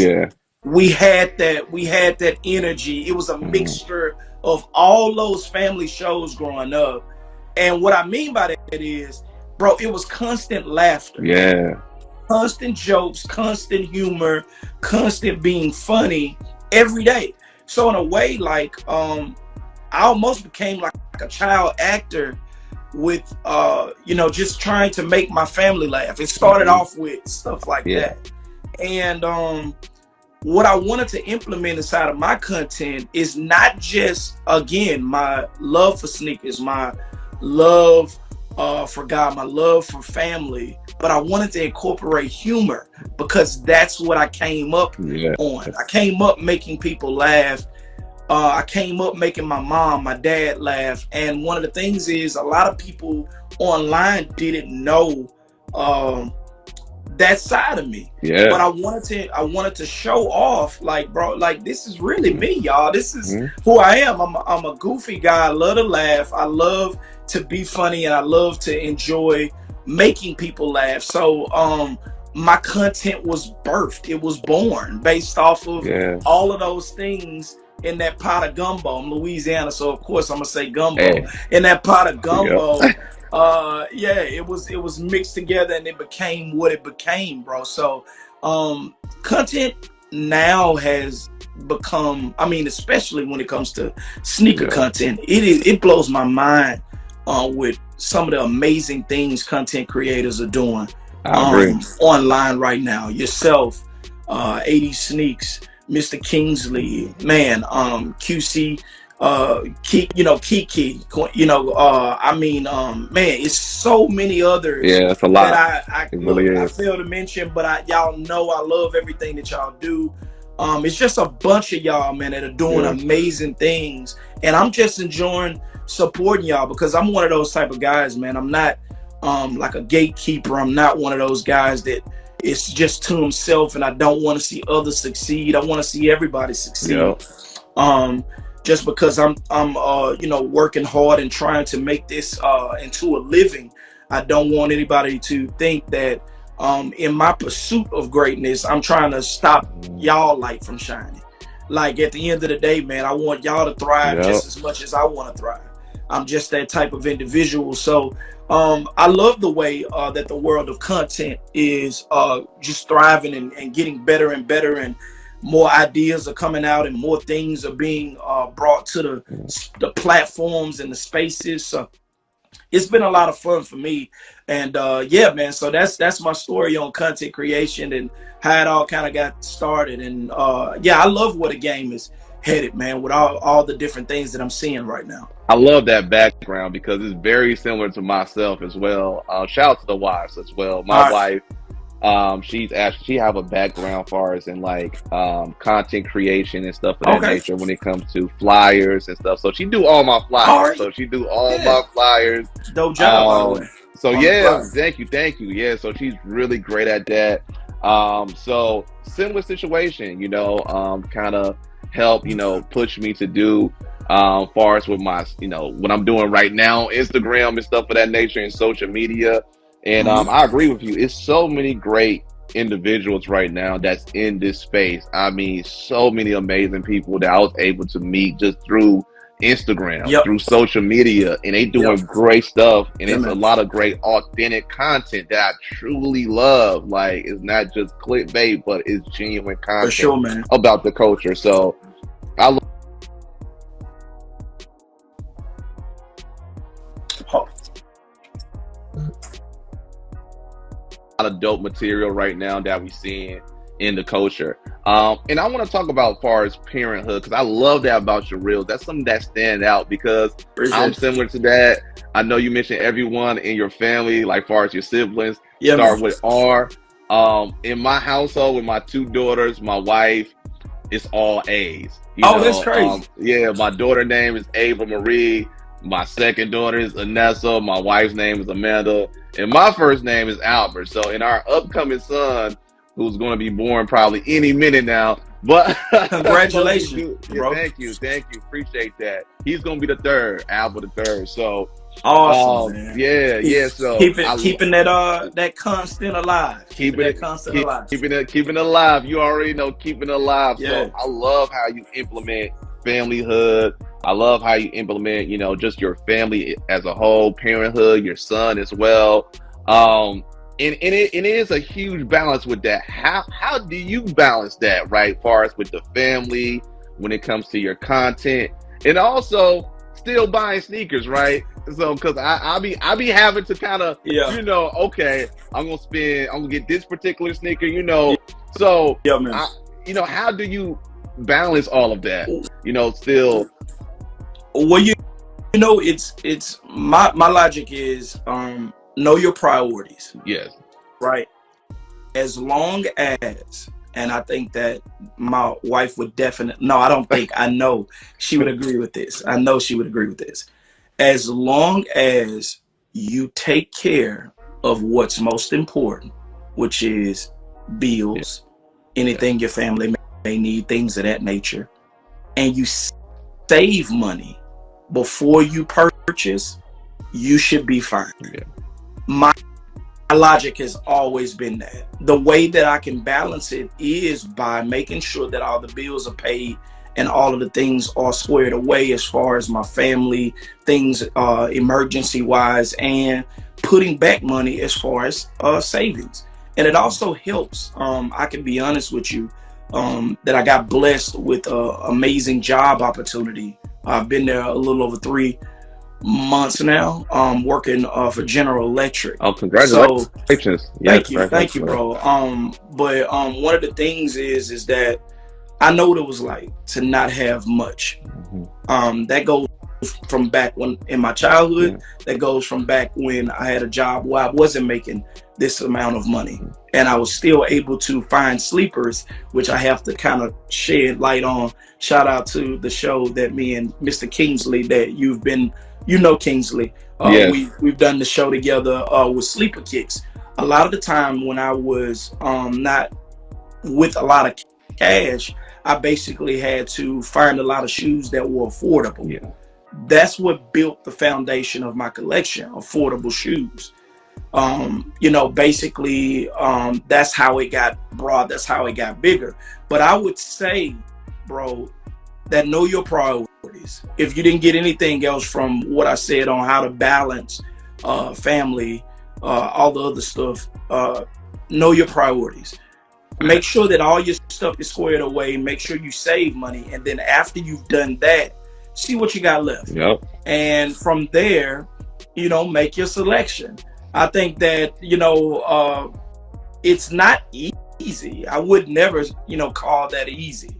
We had that energy. It was a mixture of all those family shows growing up. And what I mean by that is, bro, it was constant laughter. Constant jokes, constant humor, constant being funny every day. So in a way, like I almost became like a child actor with you know, just trying to make my family laugh. It started off with stuff like that. And what I wanted to implement inside of my content is not just, again, my love for sneakers, my love for God, my love for family, but I wanted to incorporate humor, because that's what I came up on. I came up making people laugh. I came up making my mom, my dad laugh. And one of the things is, a lot of people online didn't know that side of me. Yeah. But I wanted to show off, like, bro, like, this is really me, y'all. This is who I am. I'm a goofy guy. I love to laugh. I love to be funny, and I love to enjoy making people laugh. So my content was birthed. It was born based off of all of those things in that pot of gumbo. I'm Louisiana, so of course I'm gonna say gumbo. Hey. In that pot of gumbo, yeah, it was mixed together and it became what it became, bro. So content now has become, I mean, especially when it comes to sneaker content, it blows my mind with some of the amazing things content creators are doing online right now. Yourself, 80 Sneaks, Mr. Kingsley, man, QC, Kiki, I mean, man, it's so many others. Yeah, it's a lot. That I fail to mention, but y'all know I love everything that y'all do. It's just a bunch of y'all, man, that are doing amazing things, and I'm just enjoying supporting y'all because I'm one of those type of guys, man. I'm not like a gatekeeper. I'm not one of those guys that it's just to himself, and I don't want to see others succeed. I want to see everybody succeed. Just because I'm working hard and trying to make this into a living, I don't want anybody to think that in my pursuit of greatness, I'm trying to stop y'all light from shining. Like, at the end of the day, man, I want y'all to thrive just as much as I want to thrive. I'm just that type of individual. So I love the way that the world of content is just thriving and getting better and better, and more ideas are coming out and more things are being brought to the platforms and the spaces. So it's been a lot of fun for me. And yeah, man, so that's my story on content creation and how it all kind of got started. And yeah, I love where the game is headed, man, with all the different things that I'm seeing right now. I love that background because it's very similar to myself as well. Shout out to the wives as well. My wife, she have a background for us in like content creation and stuff of that nature when it comes to flyers and stuff. So she do all my flyers. So she do all my flyers. Dope job, by the way. So yeah, thank you. Yeah, so she's really great at that. So similar situation, kind of help, push me to do far as with my, what I'm doing right now, Instagram and stuff of that nature and social media. And I agree with you. It's so many great individuals right now that's in this space. I mean, so many amazing people that I was able to meet just through Instagram, through social media, and they doing great stuff. And it's a lot of great authentic content that I truly love. Like, it's not just clickbait, but it's genuine content for sure, man, about the culture. So I love a lot of dope material right now that we seeing in the culture. And I want to talk about as far as parenthood, because I love that about your reels. That's something that stands out because I'm similar to that. I know you mentioned everyone in your family, like far as your siblings, start with R. In my household with my two daughters, my wife, it's all A's. That's crazy. Yeah, my daughter name is Ava Marie. My second daughter is Anessa. My wife's name is Amanda. And my first name is Albert. So in our upcoming son, who's going to be born probably any minute now. But congratulations, bro. Thank you. Appreciate that. He's going to be the third, Albert the third. So awesome, man. Yeah. So keeping that constant alive. Keeping it alive. You already know, keeping it alive. Yeah. So I love how you implement familyhood. I love how you implement, just your family as a whole, parenthood, your son as well. And it is a huge balance with that. How do you balance that, right? Far as with the family, when it comes to your content, and also still buying sneakers, right? So, because I be having to kind of, okay, I'm gonna get this particular sneaker, So, man. How do you balance all of that? Still. Well, it's my logic is know your priorities. Yes. Right. As long as, and I think that my wife would definitely, no, I don't think, I know she would agree with this. I know she would agree with this. As long as you take care of what's most important, which is bills, anything your family may need, things of that nature, and you save money before you purchase, you should be fine. My logic has always been that. The way that I can balance it is by making sure that all the bills are paid and all of the things are squared away as far as my family, things emergency wise, and putting back money as far as savings. And it also helps, I can be honest with you, that I got blessed with an amazing job opportunity. I've been there a little over 3 months now, working for General Electric. Oh, congratulations. So, thank you, bro. But one of the things is that I know what it was like to not have much. That goes from back when in my childhood, that goes from back when I had a job where I wasn't making this amount of money, and I was still able to find sleepers, which I have to kind of shed light on. Shout out to the show that me and Mr. Kingsley, that you've been, Kingsley. We've done the show together with Sleeper Kicks. A lot of the time when I was not with a lot of cash, I basically had to find a lot of shoes that were affordable. That's what built the foundation of my collection, affordable shoes. Basically, that's how it got broad, that's how it got bigger. But I would say, bro, that know your priorities. If you didn't get anything else from what I said on how to balance family, all the other stuff, know your priorities. Make sure that all your stuff is squared away. Make sure you save money. And then after you've done that, see what you got left. And from there, make your selection. I think that, it's not easy. I would never, call that easy,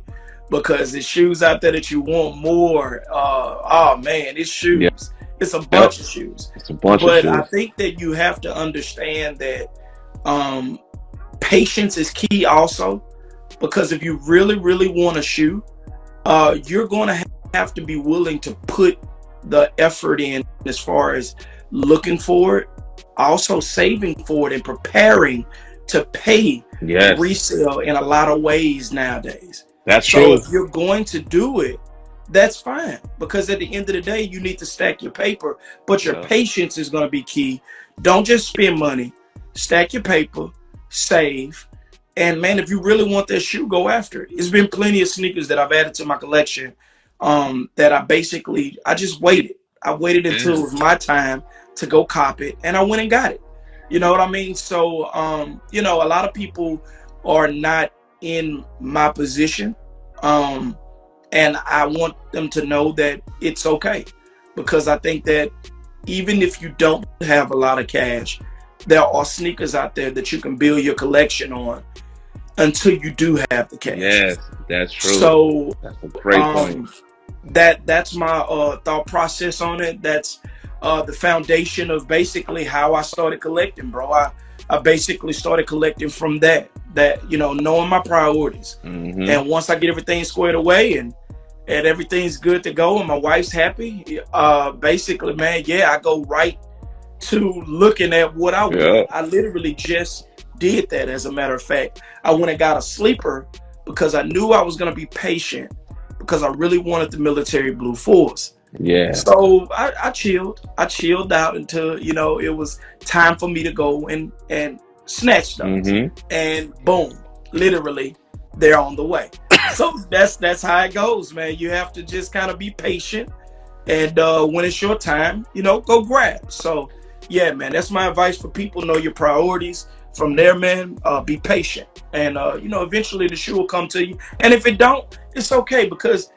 because there's shoes out there that you want more. Oh man, it's shoes. It's a bunch of shoes. But I think that you have to understand that patience is key also, because if you really, really want a shoe, you're going to have to be willing to put the effort in as far as looking for it, also saving for it, and preparing to pay resale in a lot of ways nowadays. That's so true. If you're going to do it, that's fine, because at the end of the day, you need to stack your paper, but your patience is going to be key. Don't just spend money, stack your paper, save, and man, if you really want that shoe, go after it. There's been plenty of sneakers that I've added to my collection that I just waited. I waited until it was my time to go cop it, and I went and got it. You know what I mean? So, a lot of people are not in my position, and I want them to know that it's okay, because I think that even if you don't have a lot of cash, there are sneakers out there that you can build your collection on until you do have the cash. Yes, that's true. So that's a great point. That's my thought process on it. That's the foundation of basically how I started collecting, bro. I basically started collecting from that knowing my priorities. And once I get everything squared away and everything's good to go and my wife's happy, basically, man, I go right to looking at what I want. I literally just did that. As a matter of fact, I went and got a sleeper because I knew I was going to be patient, because I really wanted the military blue force. So I chilled out until it was time for me to go and snatch those. And boom, literally they're on the way. So that's how it goes, man. You have to just kind of be patient, and when it's your time, go grab. So yeah, man, that's my advice for people. Know your priorities. From there, man, be patient, and eventually the shoe will come to you. And if it don't, it's okay, because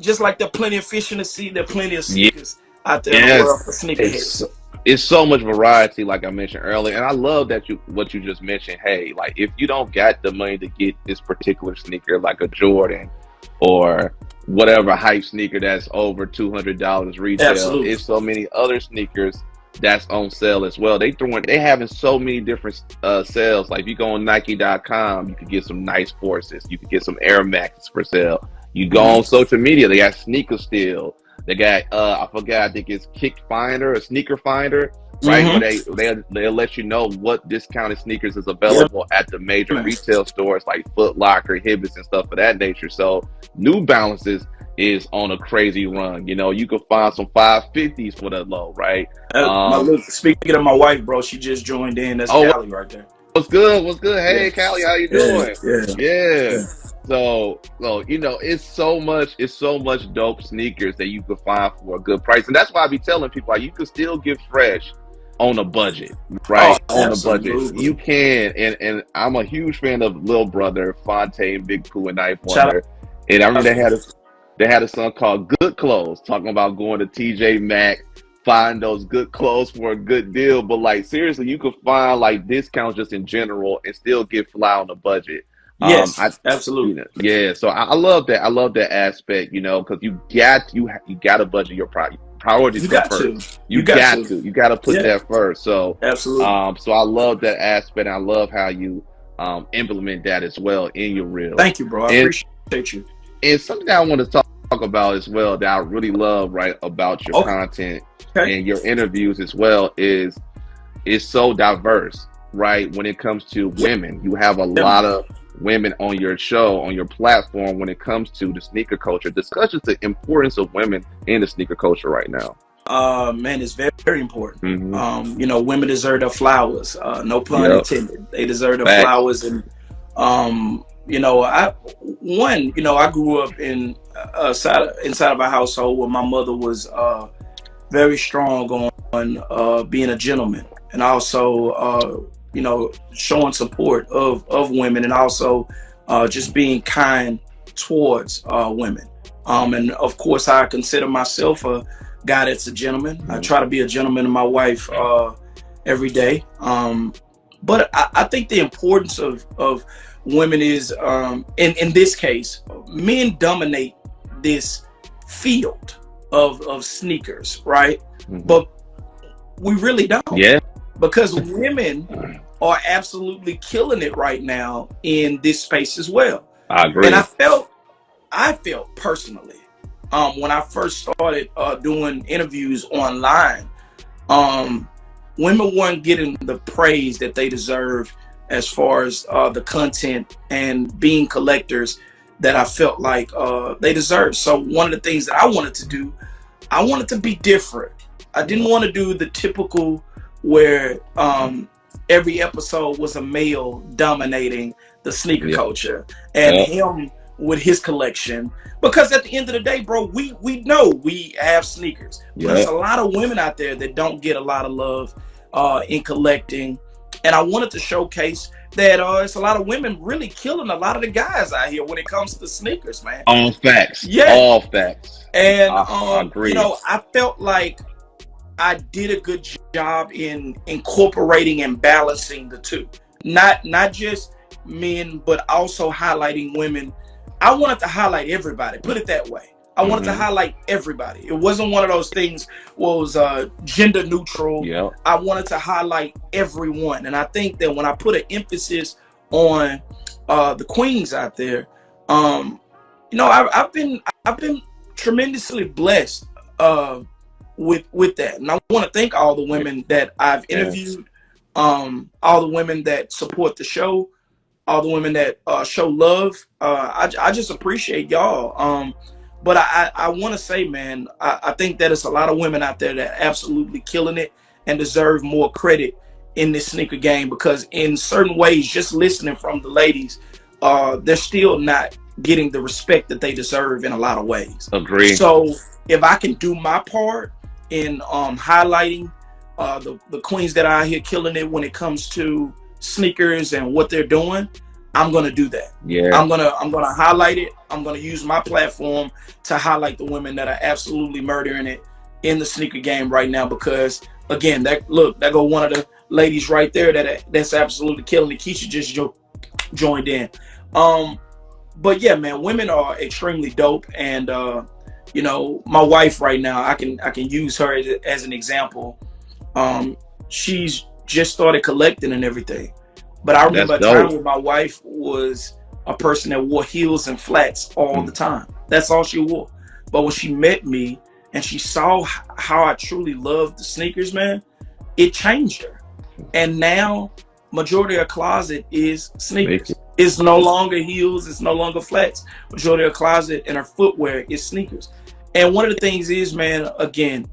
just like there are plenty of fish in the sea, there are plenty of sneakers out there in the world for sneakerheads. It's so much variety, like I mentioned earlier, and I love that what you just mentioned. Hey, like if you don't got the money to get this particular sneaker, like a Jordan or whatever hype sneaker that's over $200 retail, it's so many other sneakers that's on sale as well. They having so many different sales. Like if you go on Nike.com, you could get some nice Forces. You could get some Air Maxes for sale. You go on social media, they got Sneaker Still. They got I forgot, I think it's Kick Finder or Sneaker Finder. right? Where they'll let you know what discounted sneakers is available at the major retail stores like Foot Locker, Hibbets, and stuff of that nature. So New Balances is on a crazy run. You know, you can find some 550s for that low, right? Speaking of my wife, bro, she just joined in. That's Callie right there. What's good? What's good? Hey, Callie, how you doing? Yeah. So you know, it's so much dope sneakers that you can find for a good price, and that's why I be telling people, like, you can still get fresh on a budget, right? On a budget, you can. And I'm a huge fan of Lil Brother, Fontaine, Big Pooh, and Knife Wonder. And I remember they had a song called "Good Clothes," talking about going to TJ Maxx, find those good clothes for a good deal. But like, seriously, you could find like discounts just in general and still get fly on the budget. Yes, absolutely. You know, yeah, so I love that. I love that aspect, you know, because you got to budget your priorities. You got first. You got to put that first. So absolutely. So I love that aspect. And I love how you implement that as well in your reels. Thank you, bro. I appreciate you. And something that I want to talk about as well that I really love, right, about your content and your interviews as well is so diverse, right? When it comes to women, you have a lot of women on your show, on your platform, when it comes to the sneaker culture. Discuss just the importance of women in the sneaker culture right now. Man, it's very, very important. You know, women deserve their flowers. No pun intended. They deserve their flowers. And you know, I grew up inside of a household where my mother was very strong on being a gentleman, and also you know, showing support of women, and also just being kind towards women. And of course, I consider myself a guy that's a gentleman. I try to be a gentleman to my wife every day. But I think the importance of women is, in this case, men dominate this field of sneakers, right? But we really don't. Yeah. Because women are absolutely killing it right now in this space as well. I agree. And I felt personally, when I first started doing interviews online, women weren't getting the praise that they deserve as far as the content and being collectors that I felt like they deserve. So one of the things that I wanted to do, I wanted to be different. I didn't want to do the typical where every episode was a male dominating the sneaker culture and him with his collection. Because at the end of the day, bro, we know we have sneakers. But there's a lot of women out there that don't get a lot of love in collecting. And I wanted to showcase that it's a lot of women really killing a lot of the guys out here when it comes to the sneakers, man. All facts. Yeah. All facts. And I agree. You know, I felt like I did a good job in incorporating and balancing the two. Not just men, but also highlighting women. I wanted to highlight everybody, put it that way. I wanted to highlight everybody. It wasn't one of those things where it was gender neutral. Yep. I wanted to highlight everyone. And I think that when I put an emphasis on the queens out there, you know, I've been tremendously blessed with that. And I want to thank all the women that I've interviewed, all the women that support the show, all the women that show love. I just appreciate y'all. But I want to say, man, I think that it's a lot of women out there that are absolutely killing it and deserve more credit in this sneaker game, because in certain ways, just listening from the ladies, they're still not getting the respect that they deserve in a lot of ways. Agreed. So if I can do my part in highlighting the queens that are out here killing it when it comes to sneakers and what they're doing, I'm gonna do that. Yeah. I'm gonna highlight it. I'm gonna use my platform to highlight the women that are absolutely murdering it in the sneaker game right now. Because again, that go one of the ladies right there that's absolutely killing it. Keisha just joined in. But yeah, man, women are extremely dope, and you know, my wife right now, I can use her as an example. She's just started collecting and everything. But I remember a time when my wife was a person that wore heels and flats all the time. That's all she wore. But when she met me and she saw how I truly loved the sneakers, man, it changed her. And now majority of her closet is sneakers. It's no longer heels, it's no longer flats. Majority of her closet and her footwear is sneakers. And one of the things is, man, again,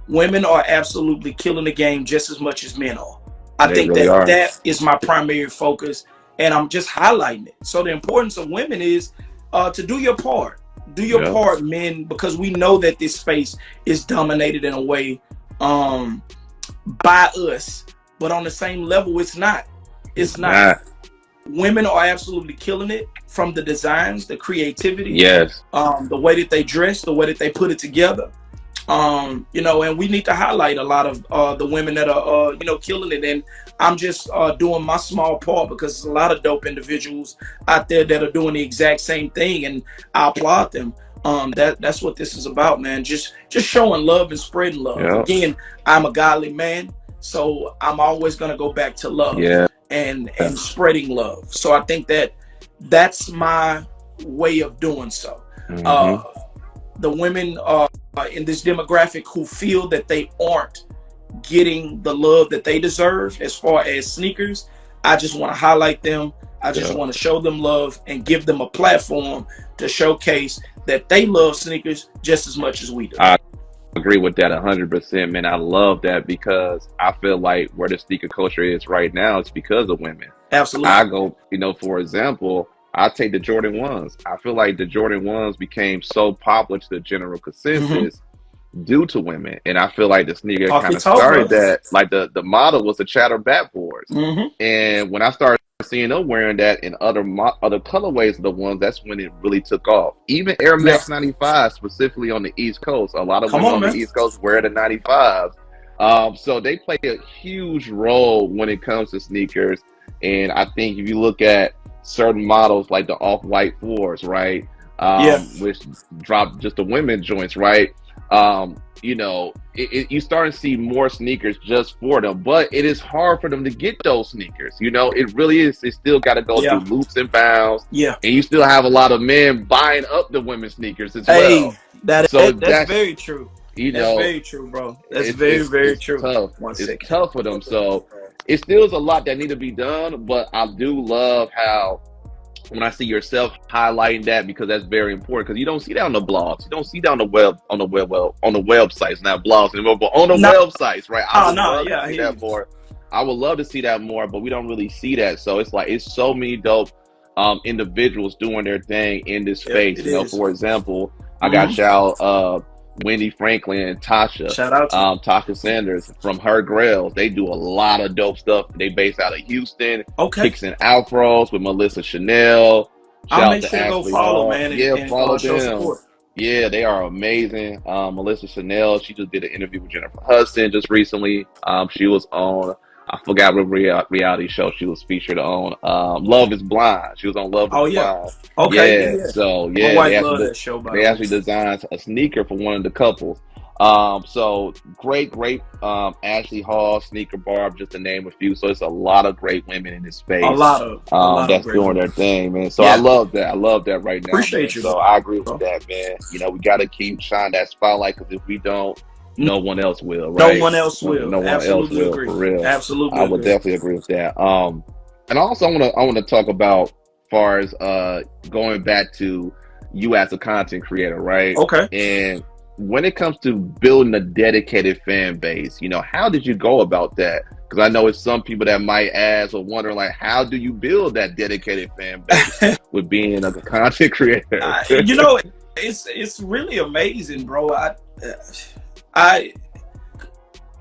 women are absolutely killing the game just as much as men are. I think really that is my primary focus, and I'm just highlighting it. So the importance of women is to do your part. Do your part, men, because we know that this space is dominated in a way by us, but on the same level, it's not. It's not. Women are absolutely killing it, from the designs, the creativity, the way that they dress, the way that they put it together. You know, and we need to highlight a lot of the women that are you know, killing it. And I'm just doing my small part, because there's a lot of dope individuals out there that are doing the exact same thing, and I applaud them. That's what this is about, man. Just showing love and spreading love. Again, I'm a godly man, so I'm always gonna go back to love and spreading love. So I think that's my way of doing so. The women in this demographic who feel that they aren't getting the love that they deserve as far as sneakers, I just want to highlight them. I just want to show them love and give them a platform to showcase that they love sneakers just as much as we do. I agree with that 100%, man. I love that, because I feel like where the sneaker culture is right now, it's because of women. Absolutely. I go, you know, for example, I take the Jordan 1s. I feel like the Jordan 1s became so popular to the general consensus due to women. And I feel like the sneaker kind of started that, like the model was the Chatter backboards. And when I started seeing them wearing that in other colorways of the ones, that's when it really took off. Even Air Max 95, specifically on the East Coast, a lot of women on the East Coast wear the 95s. So they play a huge role when it comes to sneakers. And I think if you look at certain models like the Off-White 4s, right? Which drop just the women joints, right? You know, you start to see more sneakers just for them, but it is hard for them to get those sneakers. You know, it really is. It still got to go through loops and bounds. And you still have a lot of men buying up the women's sneakers as well. That's very true. You know, that's very true, bro. That's very true. Tough. It's tough for them. So it still is a lot that need to be done, but I do love how, when I see yourself highlighting that, because that's very important, because you don't see that on the blogs, you don't see that on the websites, not blogs anymore, but on the websites, right? I would love to see that more. I would love to see that more, but we don't really see that. So it's like, it's so many dope individuals doing their thing in this space. You know, for example, I got y'all Wendy Franklin and Tasha. Shout out to Tasha Sanders from Her Grails. They do a lot of dope stuff. They based out of Houston. Kicks and Afros with Melissa Chanel. I'll make sure to go follow, man. And follow them. Yeah, they are amazing. Melissa Chanel, she just did an interview with Jennifer Hudson just recently. She was on, I forgot what reality show she was featured on. Love is Blind. She was on Love is Blind. So they actually designed a sneaker for one of the couples. So great Ashley Hall, Sneaker Barb, just to name a few. So it's a lot of great women in this space. A lot of that's doing their thing, man. So I love that. I love that right now. Appreciate you. So I agree with that, man. You know, we got to keep shining that spotlight, because if we don't, no one else will, right? No one else will. No one else will, for real. Absolutely. I would definitely agree with that. And also I want to talk about, far as going back to you as a content creator, right? And when it comes to building a dedicated fan base, you know, how did you go about that? Because I know it's some people that might ask or wonder, like, how do you build that dedicated fan base with being a content creator? You know, it's really amazing, bro.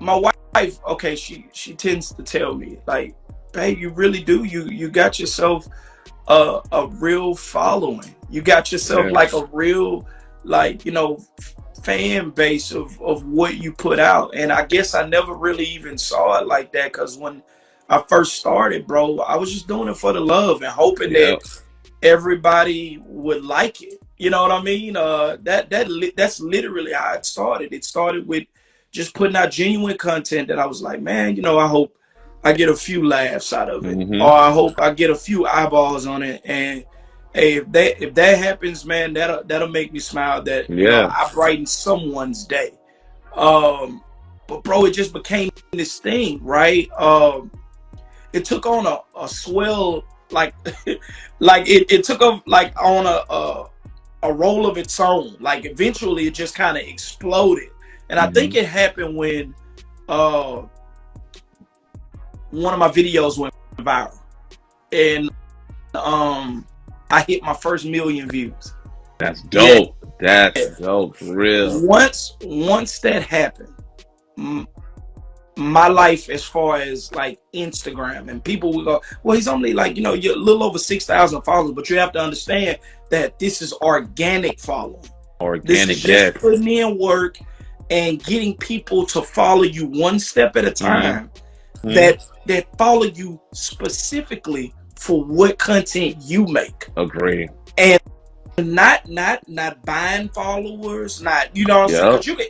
My wife, okay, she tends to tell me, like, babe, you really do. You got yourself a real following. You got yourself like a real, like, you know, fan base of what you put out. And I guess I never really even saw it like that, because when I first started, bro, I was just doing it for the love and hoping that everybody would like it. You know what I mean? That's literally how it started. It started with just putting out genuine content that I was like, man, you know, I hope I get a few laughs out of it, or I hope I get a few eyeballs on it. And hey, if that happens, man, that'll make me smile. That you know, I brighten someone's day. but bro, it just became this thing, right? It took on a swell, like like it took on like on a role of its own. Like eventually it just kind of exploded. And I think it happened when one of my videos went viral, and I hit my first 1 million views. That's dope. Yeah. That's dope, for real. Once that happened, my life as far as like Instagram, and people will go, well, he's only like, you're a little over 6,000 followers, but you have to understand that this is organic following. This is just putting in work and getting people to follow you one step at a time, that follow you specifically for what content you make. Agree. And not buying followers, not, you know what I'm saying? 'Cause you could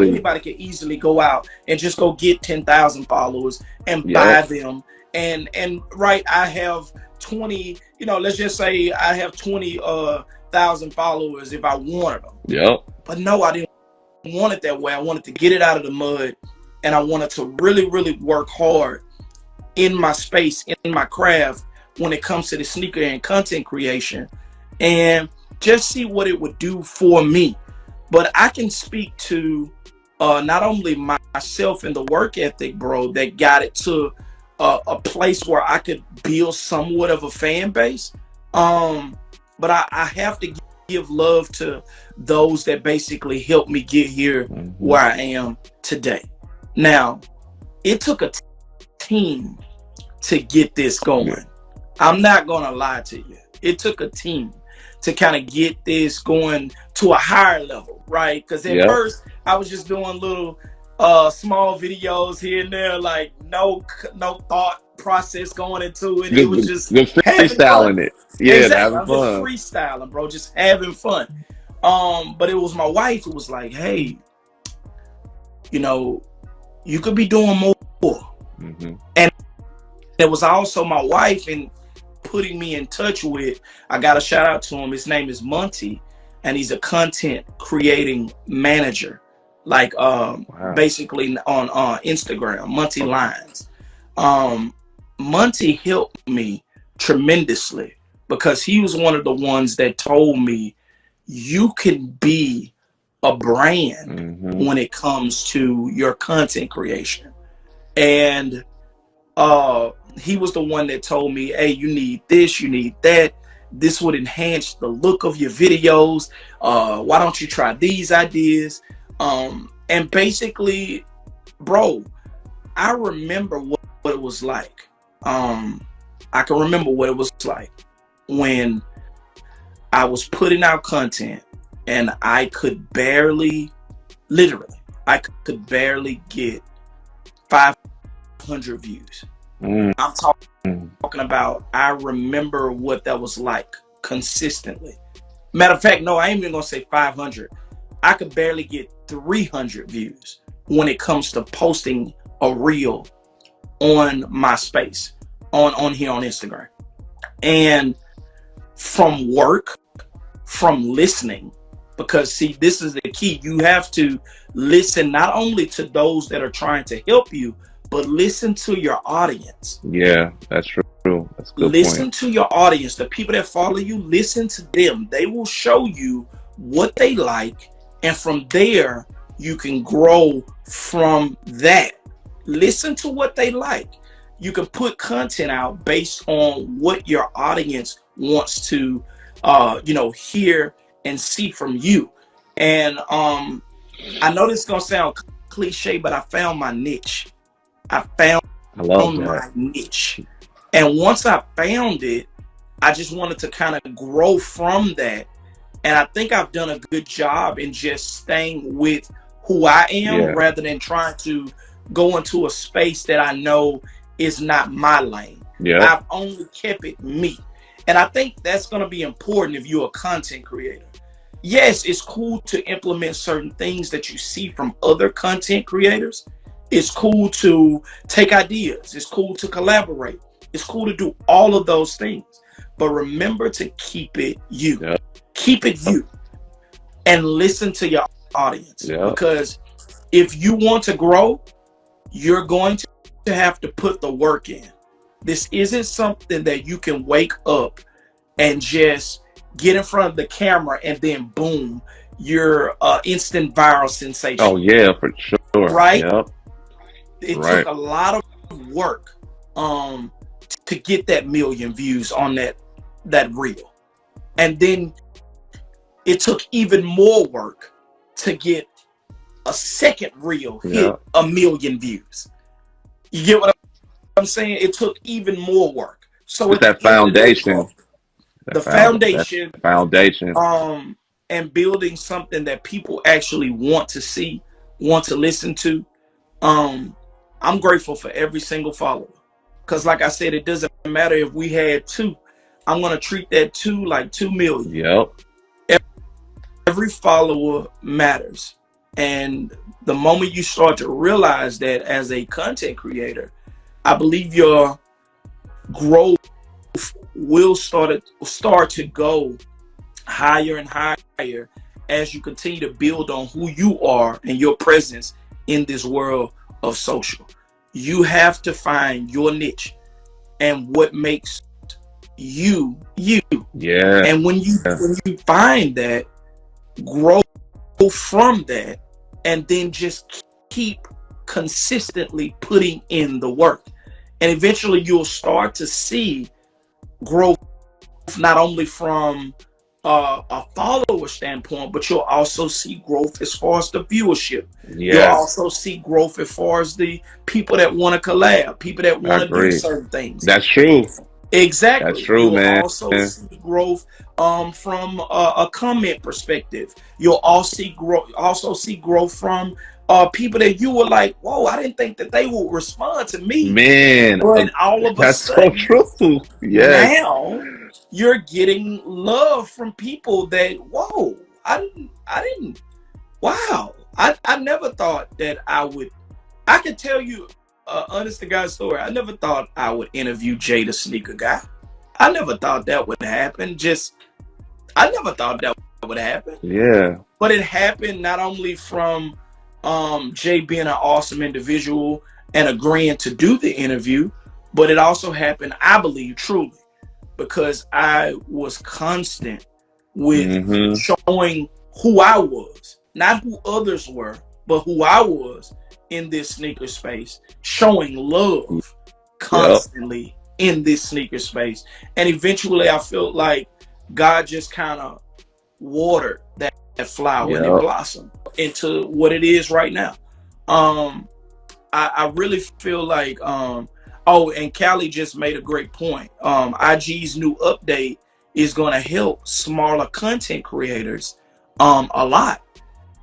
anybody can easily go out and just go get 10,000 followers and buy them. And right, I have 20, let's just say I have 20,000 followers if I wanted them. But no, I didn't want it that way. I wanted to get it out of the mud, and I wanted to really, really work hard in my space, in my craft, when it comes to the sneaker and content creation, and just see what it would do for me. But I can speak to not only myself and the work ethic, bro, that got it to a place where I could build somewhat of a fan base. But I have to give love to those that basically helped me get here where I am today. Now, it took a team to get this going. I'm not gonna lie to you. It took a team to kind of get this going to a higher level, right? Because at first I was just doing little small videos here and there, like no thought process going into it. It was just freestyling it. Yeah, exactly. having fun. Just freestyling, bro, just having fun. But it was my wife who was like, hey, you could be doing more. And it was also my wife and putting me in touch with, I got a shout out to him. His name is Monty, and he's a content creating manager, like basically on Instagram, Monty Lines. Monty helped me tremendously because he was one of the ones that told me you can be a brand when it comes to your content creation. And he was the one that told me, hey, you need this, you need that. This would enhance the look of your videos. Why don't you try these ideas? And basically, bro, I remember what it was like. I can remember what it was like when I was putting out content and I could barely, literally, I could barely get 500 views. I'm talking about, I remember what that was like consistently. Matter of fact, no, I ain't even gonna say 500. I could barely get 300 views when it comes to posting a reel on my space, on here on Instagram. And from work, from listening, because see, this is the key. You have to listen not only to those that are trying to help you, but listen to your audience. Yeah, that's true. That's a good Listen point. to your audience, the people that follow you, listen to them. They will show you what they like, and from there, you can grow from that. Listen to what they like. You can put content out based on what your audience wants to, hear and see from you. And I know this is gonna sound cliche, but I found my niche. I found my niche. And once I found it, I just wanted to kind of grow from that. And I think I've done a good job in just staying with who I am rather than trying to go into a space that I know is not my lane. I've only kept it me. And I think that's going to be important if you're a content creator. Yes, it's cool to implement certain things that you see from other content creators. It's cool to take ideas. It's cool to collaborate. It's cool to do all of those things. But remember to keep it you. Keep it you. And listen to your audience. Because if you want to grow, you're going to have to put the work in. This isn't something that you can wake up and just get in front of the camera and then boom, you're instant viral sensation. Oh yeah, for sure. Right? Yep. It took a lot of work to get that million views on that reel. And then it took even more work to get a second reel hit 1 million views. You get what I'm saying? It took even more work. So it's that foundation. The foundation. And building something that people actually want to see, want to listen to. I'm grateful for every single follower. Because like I said, it doesn't matter if we had 2. I'm going to treat that 2 like 2 million. Yep. Every follower matters. And the moment you start to realize that as a content creator, I believe your growth will start to go higher and higher as you continue to build on who you are and your presence in this world of social. You have to find your niche and what makes you. Yeah. And when you find that, grow from that, and then just keep consistently putting in the work. And eventually you'll start to see growth not only from a follower standpoint, but you'll also see growth as far as the viewership. Yes. You'll also see growth as far as the people that want to collab, people that want to do certain things. That's true. Exactly. That's true, You'll man. also see growth from a comment perspective. You'll also see growth from people that you were like, whoa, I didn't think that they would respond to me. Man, but all of a sudden, so true. Yes. Now you're getting love from people that, whoa, I didn't, wow. I never thought that I could tell you honest to God story. I never thought I would interview Jay the Sneaker Guy. I never thought that would happen. I never thought that would happen. Yeah. But it happened not only from Jay being an awesome individual and agreeing to do the interview, but it also happened, I believe, truly, because I was constant with showing who I was, not who others were, but who I was in this sneaker space, showing love constantly in this sneaker space. And eventually I felt like God just kind of watered that flower and it blossomed into what it is right now. I really feel like, and Callie just made a great point. IG's new update is going to help smaller content creators a lot.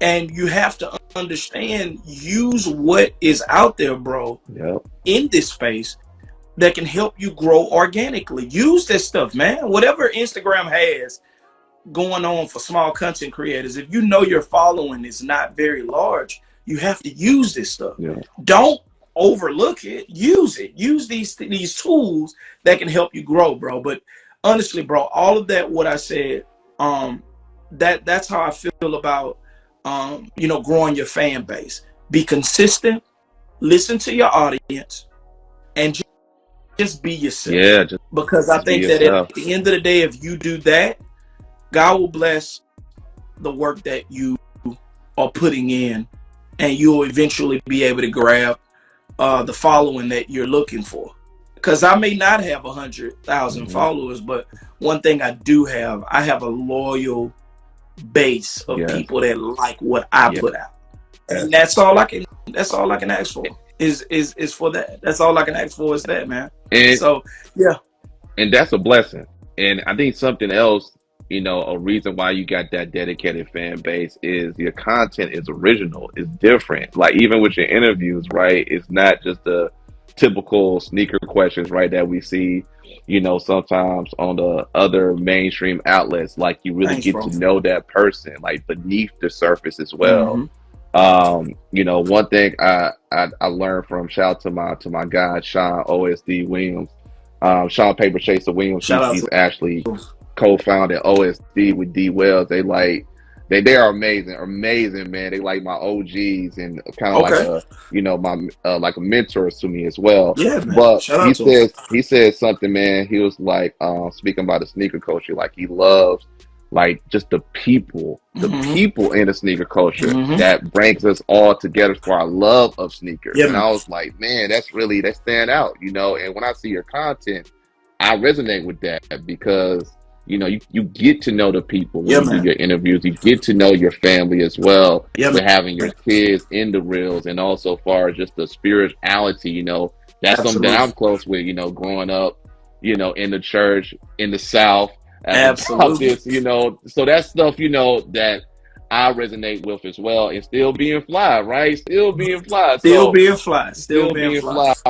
And you have to understand, use what is out there, bro, in this space that can help you grow organically. Use this stuff, man. Whatever Instagram has going on for small content creators, if you know your following is not very large, you have to use this stuff. Don't overlook it. Use it. Use these tools that can help you grow, bro. But honestly, bro, all of that, what I said, that's how I feel about growing your fan base. Be consistent, listen to your audience, and just be yourself. Because I think that at the end of the day, if you do that, God will bless the work that you are putting in, and you'll eventually be able to grab the following that you're looking for. Because I may not have 100,000 followers, but one thing I do have, I have a loyal base of people that like what I put out, and that's all I can ask for is for that. That's all I can ask for is that, man. And so and that's a blessing. And I think something else, a reason why you got that dedicated fan base is your content is original, it's different. Like even with your interviews, right? It's not just the typical sneaker questions, right, that we see, sometimes on the other mainstream outlets. Like you really get to know that person, like beneath the surface as well. One thing I learned from, shout out to my guy Sean OSD Williams, Sean Paper Chaser Williams. He's actually co-founded OSD with D Wells. They are amazing, man. They like my OGs and kind of like a, you know, my like a mentors to me as well. Yeah, man. But Shout out to him. he said something, man. He was like, speaking about the sneaker culture, like he loves like just the people in the sneaker culture that brings us all together for our love of sneakers. And I was like, man, that stand out, you know. And when I see your content, I resonate with that because, you know, you get to know the people when you do your interviews. You get to know your family as well. With having your kids in the reels, and also far as just the spirituality, you know, that's something that I'm close with, you know, growing up, you know, in the church in the South. This, you know, so that's stuff, you know, that I resonate with as well, and still being fly, right? Still being fly,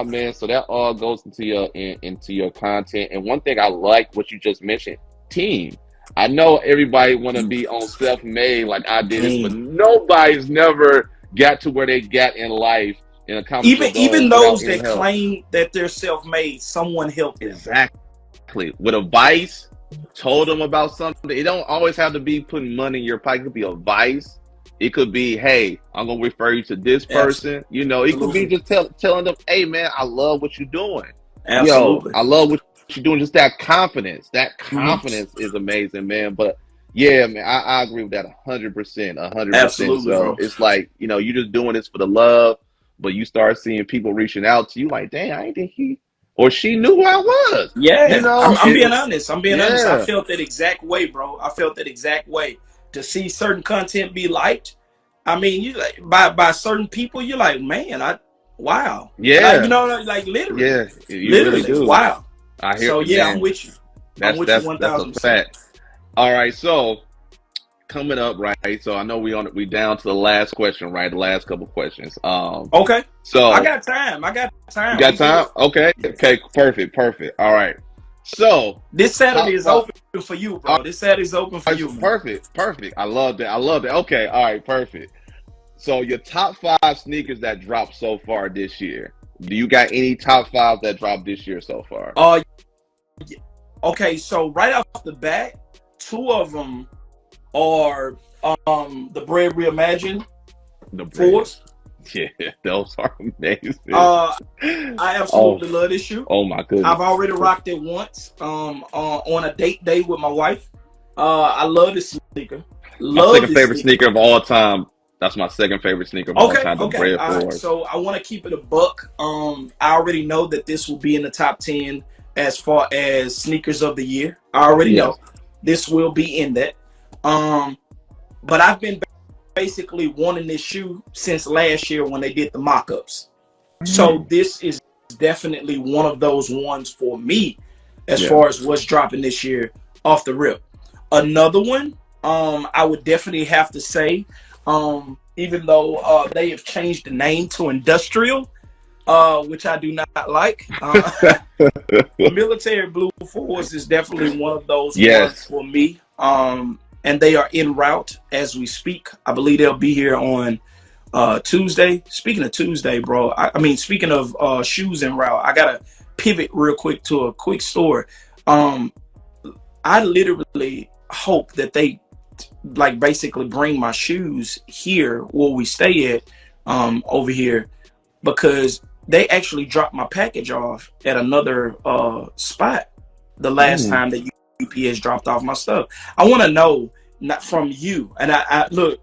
man. So that all goes into your content. And one thing I like what you just mentioned, team. I know everybody want to be on self-made like I did it, but nobody's never got to where they got in life and accomplished even those that claim that they're self-made, someone helped them. Exactly. With advice, told them about something. It don't always have to be putting money in your pocket. It could be advice. It could be, hey, I'm gonna refer you to this person. You know, it could be just telling them, hey man, I love what you're doing. Yo, I love what you're doing. Just that confidence. That confidence is amazing, man. But yeah, man, I agree with that 100%. 100%. So it's like, you know, you're just doing this for the love, but you start seeing people reaching out to you like, dang, I ain't think he or she knew who I was. Yeah, you know, I'm being honest. I felt that exact way, bro. I felt that exact way. To see certain content be liked, I mean, you like by certain people, you're like, man, wow. Yeah, like, you know, like literally. Yeah, you literally do. Wow. I hear. So yeah, man. I'm with you. That's 1,000%. All right, so coming up, right? So I know we down to the last question, right? The last couple questions. Okay. So I got time. You got time? Okay. Okay. Perfect. All right. So this Saturday is open for you, bro. This Saturday is open for you. Perfect. I love that. Okay. All right. Perfect. So your top 5 sneakers that dropped so far this year. Do you got any top 5 that dropped this year so far? Okay. So right off the bat, 2 of them are the Bread Reimagined. The Bread. Yeah, those are amazing. I absolutely love this shoe. Oh my goodness. I've already rocked it once on a date day with my wife. I love this sneaker. My second favorite sneaker of all time. That's my second favorite sneaker of all time. The Bread Force. So I want to keep it a buck. I already know that this will be in the top 10 as far as sneakers of the year. I already know this will be in that. But I've been basically wanting this shoe since last year when they did the mock-ups. So this is definitely one of those ones for me as far as what's dropping this year off the rip. Another one, I would definitely have to say, even though they have changed the name to Industrial, which I do not like. Military Blue Force is definitely one of those ones for me. And they are en route as we speak. I believe they'll be here on Tuesday. Speaking of Tuesday, bro, speaking of shoes en route, I gotta pivot real quick to a quick story. I literally hope that they like basically bring my shoes here where we stay at over here, because they actually dropped my package off at another spot the last time that UPS dropped off my stuff. I want to know, not from you, and I look,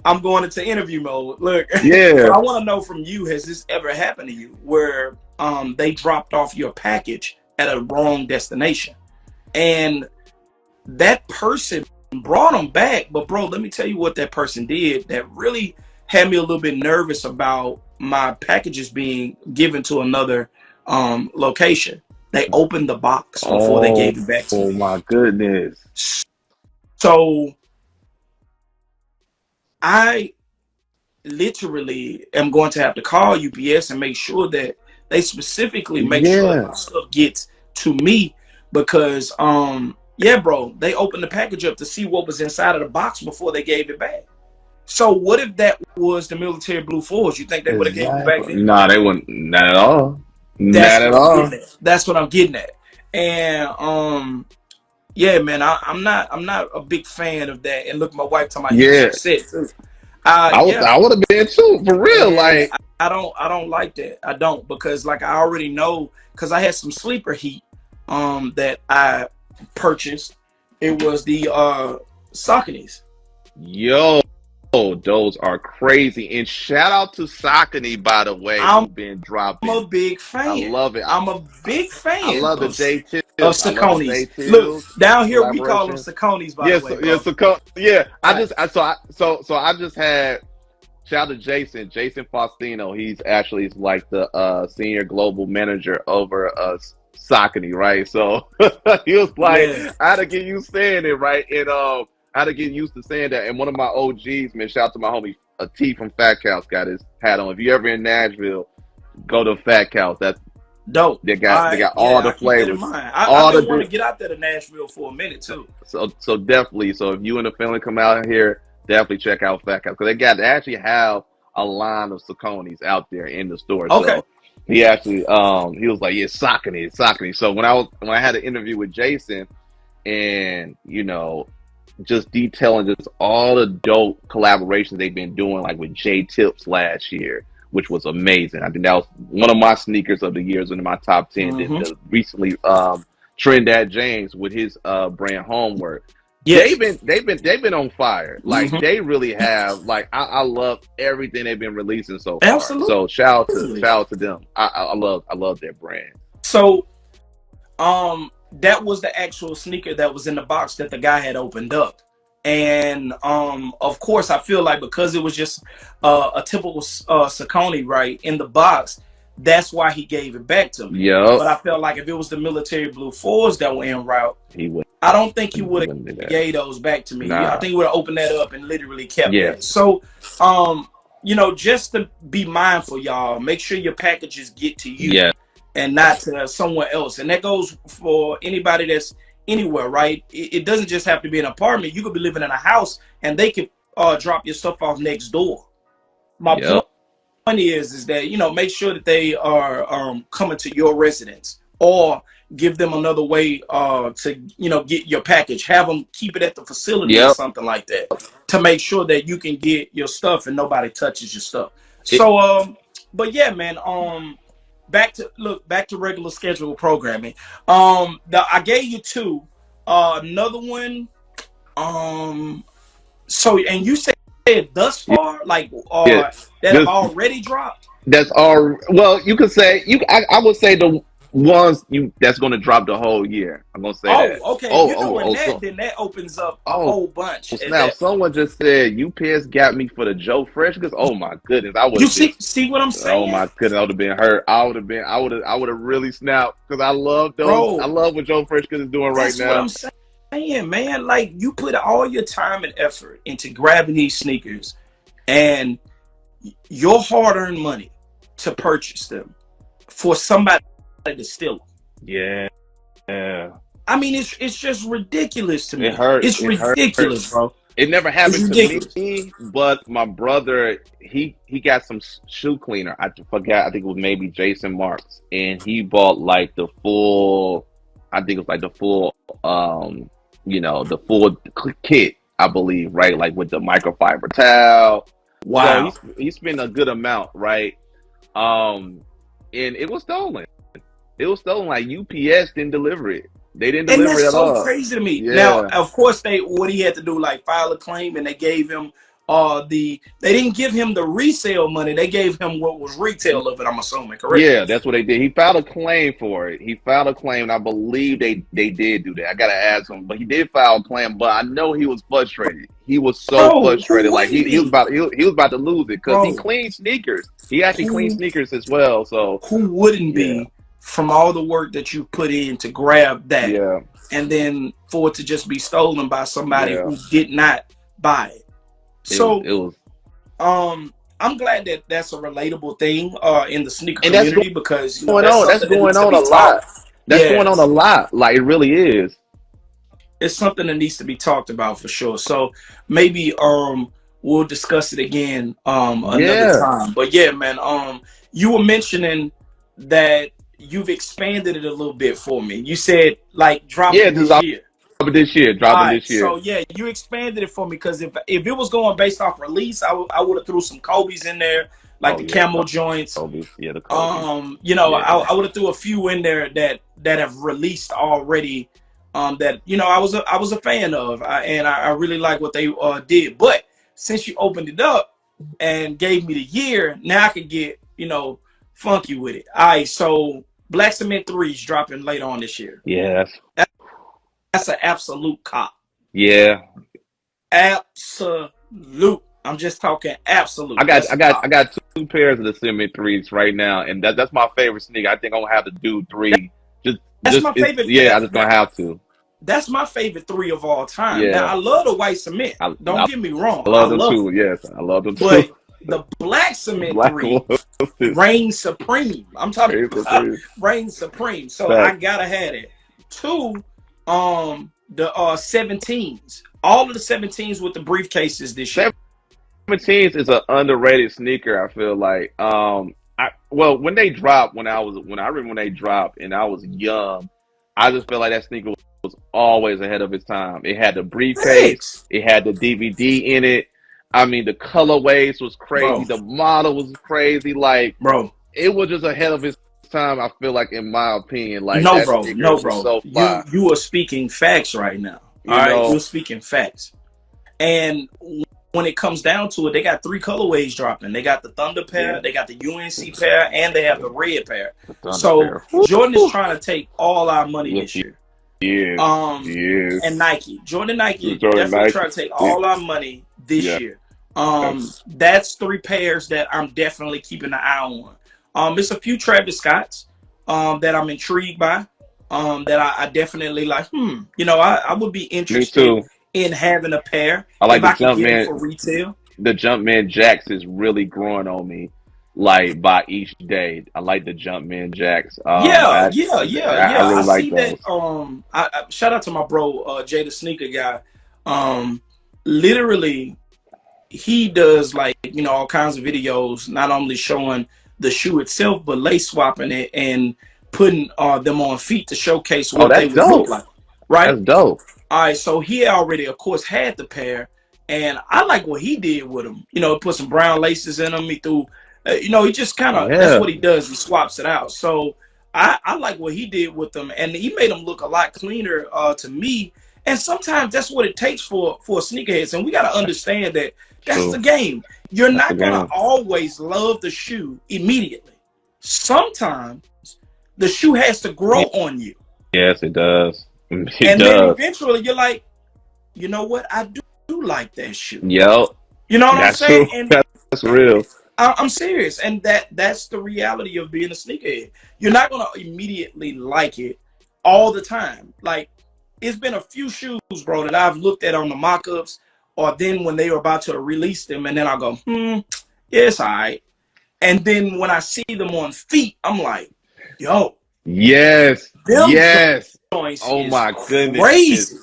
I'm going into interview mode. Look, I want to know from you, has this ever happened to you where they dropped off your package at a wrong destination, and that person brought them back? But bro, let me tell you what that person did that really had me a little bit nervous about my packages being given to another location. They opened the box before they gave it back to me. Oh my goodness. So I literally am going to have to call UPS and make sure that they specifically make sure that my stuff gets to me, because bro, they opened the package up to see what was inside of the box before they gave it back. So what if that was the Military Blue Force? You think they would have gave it back then? Nah, they wouldn't. Not at all. That's what I'm getting at. And yeah, man, I'm not a big fan of that. And look, my wife talking about you was Yeah, upset too. Yeah, I would have been too, for real. and Like, I don't like that. I don't, because like I already know, because I had some sleeper heat that I purchased. It was the Saucony's. yo, those are crazy. And shout out to Saucony, by the way, I'm who've been I'm a dropping. big I fan. love it. I'm a big I fan love the of J Tills. I love the J Saucony's. Look, Tills down here we call them collaboration. Saucony's, by the Yes, way, yes, bro. yeah. I, So I just had shout out to Jason Faustino. He's actually like the senior global manager over Saucony, right? So he was like, yeah, I had to get used to saying it, right? And I had to get used to saying that. And one of my OGs, man, shout out to my homie T from Fat Cows, got his hat on. If you ever in Nashville, go to Fat Cows. That's dope. they got all Yeah, the I keep that in flavors, mind. all I've the been wanting to get out there to Nashville for a minute too. so definitely. So if you and the family come out here, definitely check out Fat Cows, because they actually have a line of Sauconys out there in the store. Okay. So he actually he was like, yeah, Saucony, Saucony. So when I had an interview with Jason, and just detailing just all the dope collaborations they've been doing, like with J Tips last year, which was amazing. I think that was one of my sneakers of the year, in my top 10. Mm-hmm. Recently, Trinidad James with his brand Homework. Yes. They've been on fire. Like, Mm-hmm. they really have. Like, I love everything they've been releasing so far. Absolutely. So shout out to them. I love their brand. So, that was the actual sneaker that was in the box that the guy had opened up. And of course, I feel like because it was just a typical Saucony, right, in the box, that's why he gave it back to me. Yep. But I felt like if it was the military blue fours that were en route, He would. I don't think he would have gave those back to me. Nah. I think he would have opened that up and literally kept Yeah. it. So, just to be mindful, y'all, make sure your packages get to you. Yeah. And not to somewhere else. And that goes for anybody that's anywhere, right? It doesn't just have to be an apartment. You could be living in a house and they could drop your stuff off next door. My point is that, make sure that they are coming to your residence, or give them another way to, get your package. Have them keep it at the facility or something like that, to make sure that you can get your stuff and nobody touches your stuff. So, but yeah, man, back to regular schedule programming. I gave you two. Another one. So, and you said thus far, like that have already dropped. That's all. Well, you could say I would say the ones that's going to drop the whole year. I'm going to say that. Okay. Then that opens up a whole bunch. Now, someone just said UPS got me for the Joe Fresh, because oh my goodness, I would. You see what I'm saying? Oh my goodness, I would have been hurt. I would have really snapped, because I love those. Bro, I love what Joe Freshkes is doing right now. That's what I'm saying, man. Like, you put all your time and effort into grabbing these sneakers, and your hard-earned money to purchase them, for somebody to steal them. Yeah. I mean, it's just ridiculous to me. It hurts. It's ridiculous, bro. It never happened to me, but my brother, he got some shoe cleaner. I forgot. I think it was maybe Jason Marks, and he bought like the full. I think it was like the full, the full kit, I believe, right? Like with the microfiber towel. Wow. So he spent a good amount, right? And it was stolen. It was stolen. Like, UPS didn't deliver it. They didn't deliver it at all. And that's so crazy to me. Yeah. Now, of course, what he had to do, like, file a claim, and they gave him they didn't give him the resale money. They gave him what was retail of it, I'm assuming, correct? Yeah, that's what they did. He filed a claim for it. He filed a claim, and I believe they did do that. I gotta ask him, but he did file a claim. But I know he was frustrated. He was so frustrated. Like, he was about to lose it, because he cleaned sneakers. He actually cleaned sneakers as well. So who wouldn't be, from all the work that you put in to grab that, and then for it to just be stolen by somebody who did not buy it? So it was. I'm glad that that's a relatable thing in the sneaker community, because that's going on a lot. That's going on a lot. Like, it really is. It's something that needs to be talked about for sure. So maybe we'll discuss it again another time. But yeah, man, you were mentioning that you've expanded it a little bit for me. You said, like, drop it this year. dropping this year. Dropping this year. So yeah, you expanded it for me because if it was going based off release, I would have threw some Kobe's in there, like the camel joints. Kobe. Yeah, the Kobe. You know, I would have threw a few in there that have released already. That you know I was a fan of, and I really like what they did. But since you opened it up and gave me the year, now I could get funky with it. All right, so Black Cement 3 is dropping later on this year. Yeah, that's an absolute cop. Yeah, absolute. I'm just talking absolute. I got 2 pairs of the Cement 3s right now, and that's my favorite sneaker. I think I'm gonna have to do 3. That's my favorite. Yeah, I just gonna have to. That's my favorite 3 of all time. Yeah. Now, I love the white cement. Don't get me wrong. I love them too. Yes, I love them too. But the Black Cement 3 reigns supreme. I'm talking about reigns supreme. So I gotta have it. 2, the 17s. All of the 17s with the briefcases this year. 17s is an underrated sneaker. I feel like. When they dropped, I remember when they dropped, and I was young, I just felt like that sneaker was always ahead of its time. It had the briefcase, it had the DVD in it. I mean, the colorways was crazy, the model was crazy. Like, bro, it was just ahead of its time. I feel like, in my opinion, like no, bro. So you are speaking facts right now. All right, you're speaking facts, and when it comes down to it, they got 3 colorways dropping. They got the Thunder pair, they got the UNC pair, and they have the red pair. So Jordan is trying to take all our money this year. Yeah. And Nike. Jordan Nike definitely trying to take all our money this year. That's 3 pairs that I'm definitely keeping an eye on. It's a few Travis Scotts that I'm intrigued by. That I definitely like. I would be interested in having a pair. I like the Jumpman for retail. The Jumpman Jacks is really growing on me, like, by each day. I like the Jumpman Jacks. I really like those. I shout out to my bro Jay the Sneaker Guy. Literally, he does all kinds of videos, not only showing the shoe itself, but lace swapping it and putting them on feet to showcase what they would look like. Right? That's dope. All right, so he already, of course, had the pair, and I like what he did with them. Put some brown laces in them. He threw, he just kind of, that's what he does. He swaps it out. So I like what he did with them, and he made them look a lot cleaner to me. And sometimes that's what it takes for sneakerheads, and we got to understand that that's the game. You're not going to always love the shoe immediately. Sometimes the shoe has to grow on you. Yes, it does. Then eventually you're like, you know what? I do like that shoe. Yep. You know what I'm saying? And that's real. I'm serious. And that's the reality of being a sneakerhead. You're not going to immediately like it all the time. Like, it's been a few shoes, bro, that I've looked at on the mock-ups, or then when they were about to release them, and then I'll go, yeah, it's all right. And then when I see them on feet, I'm like, yo. Yes. Oh my goodness. Crazy.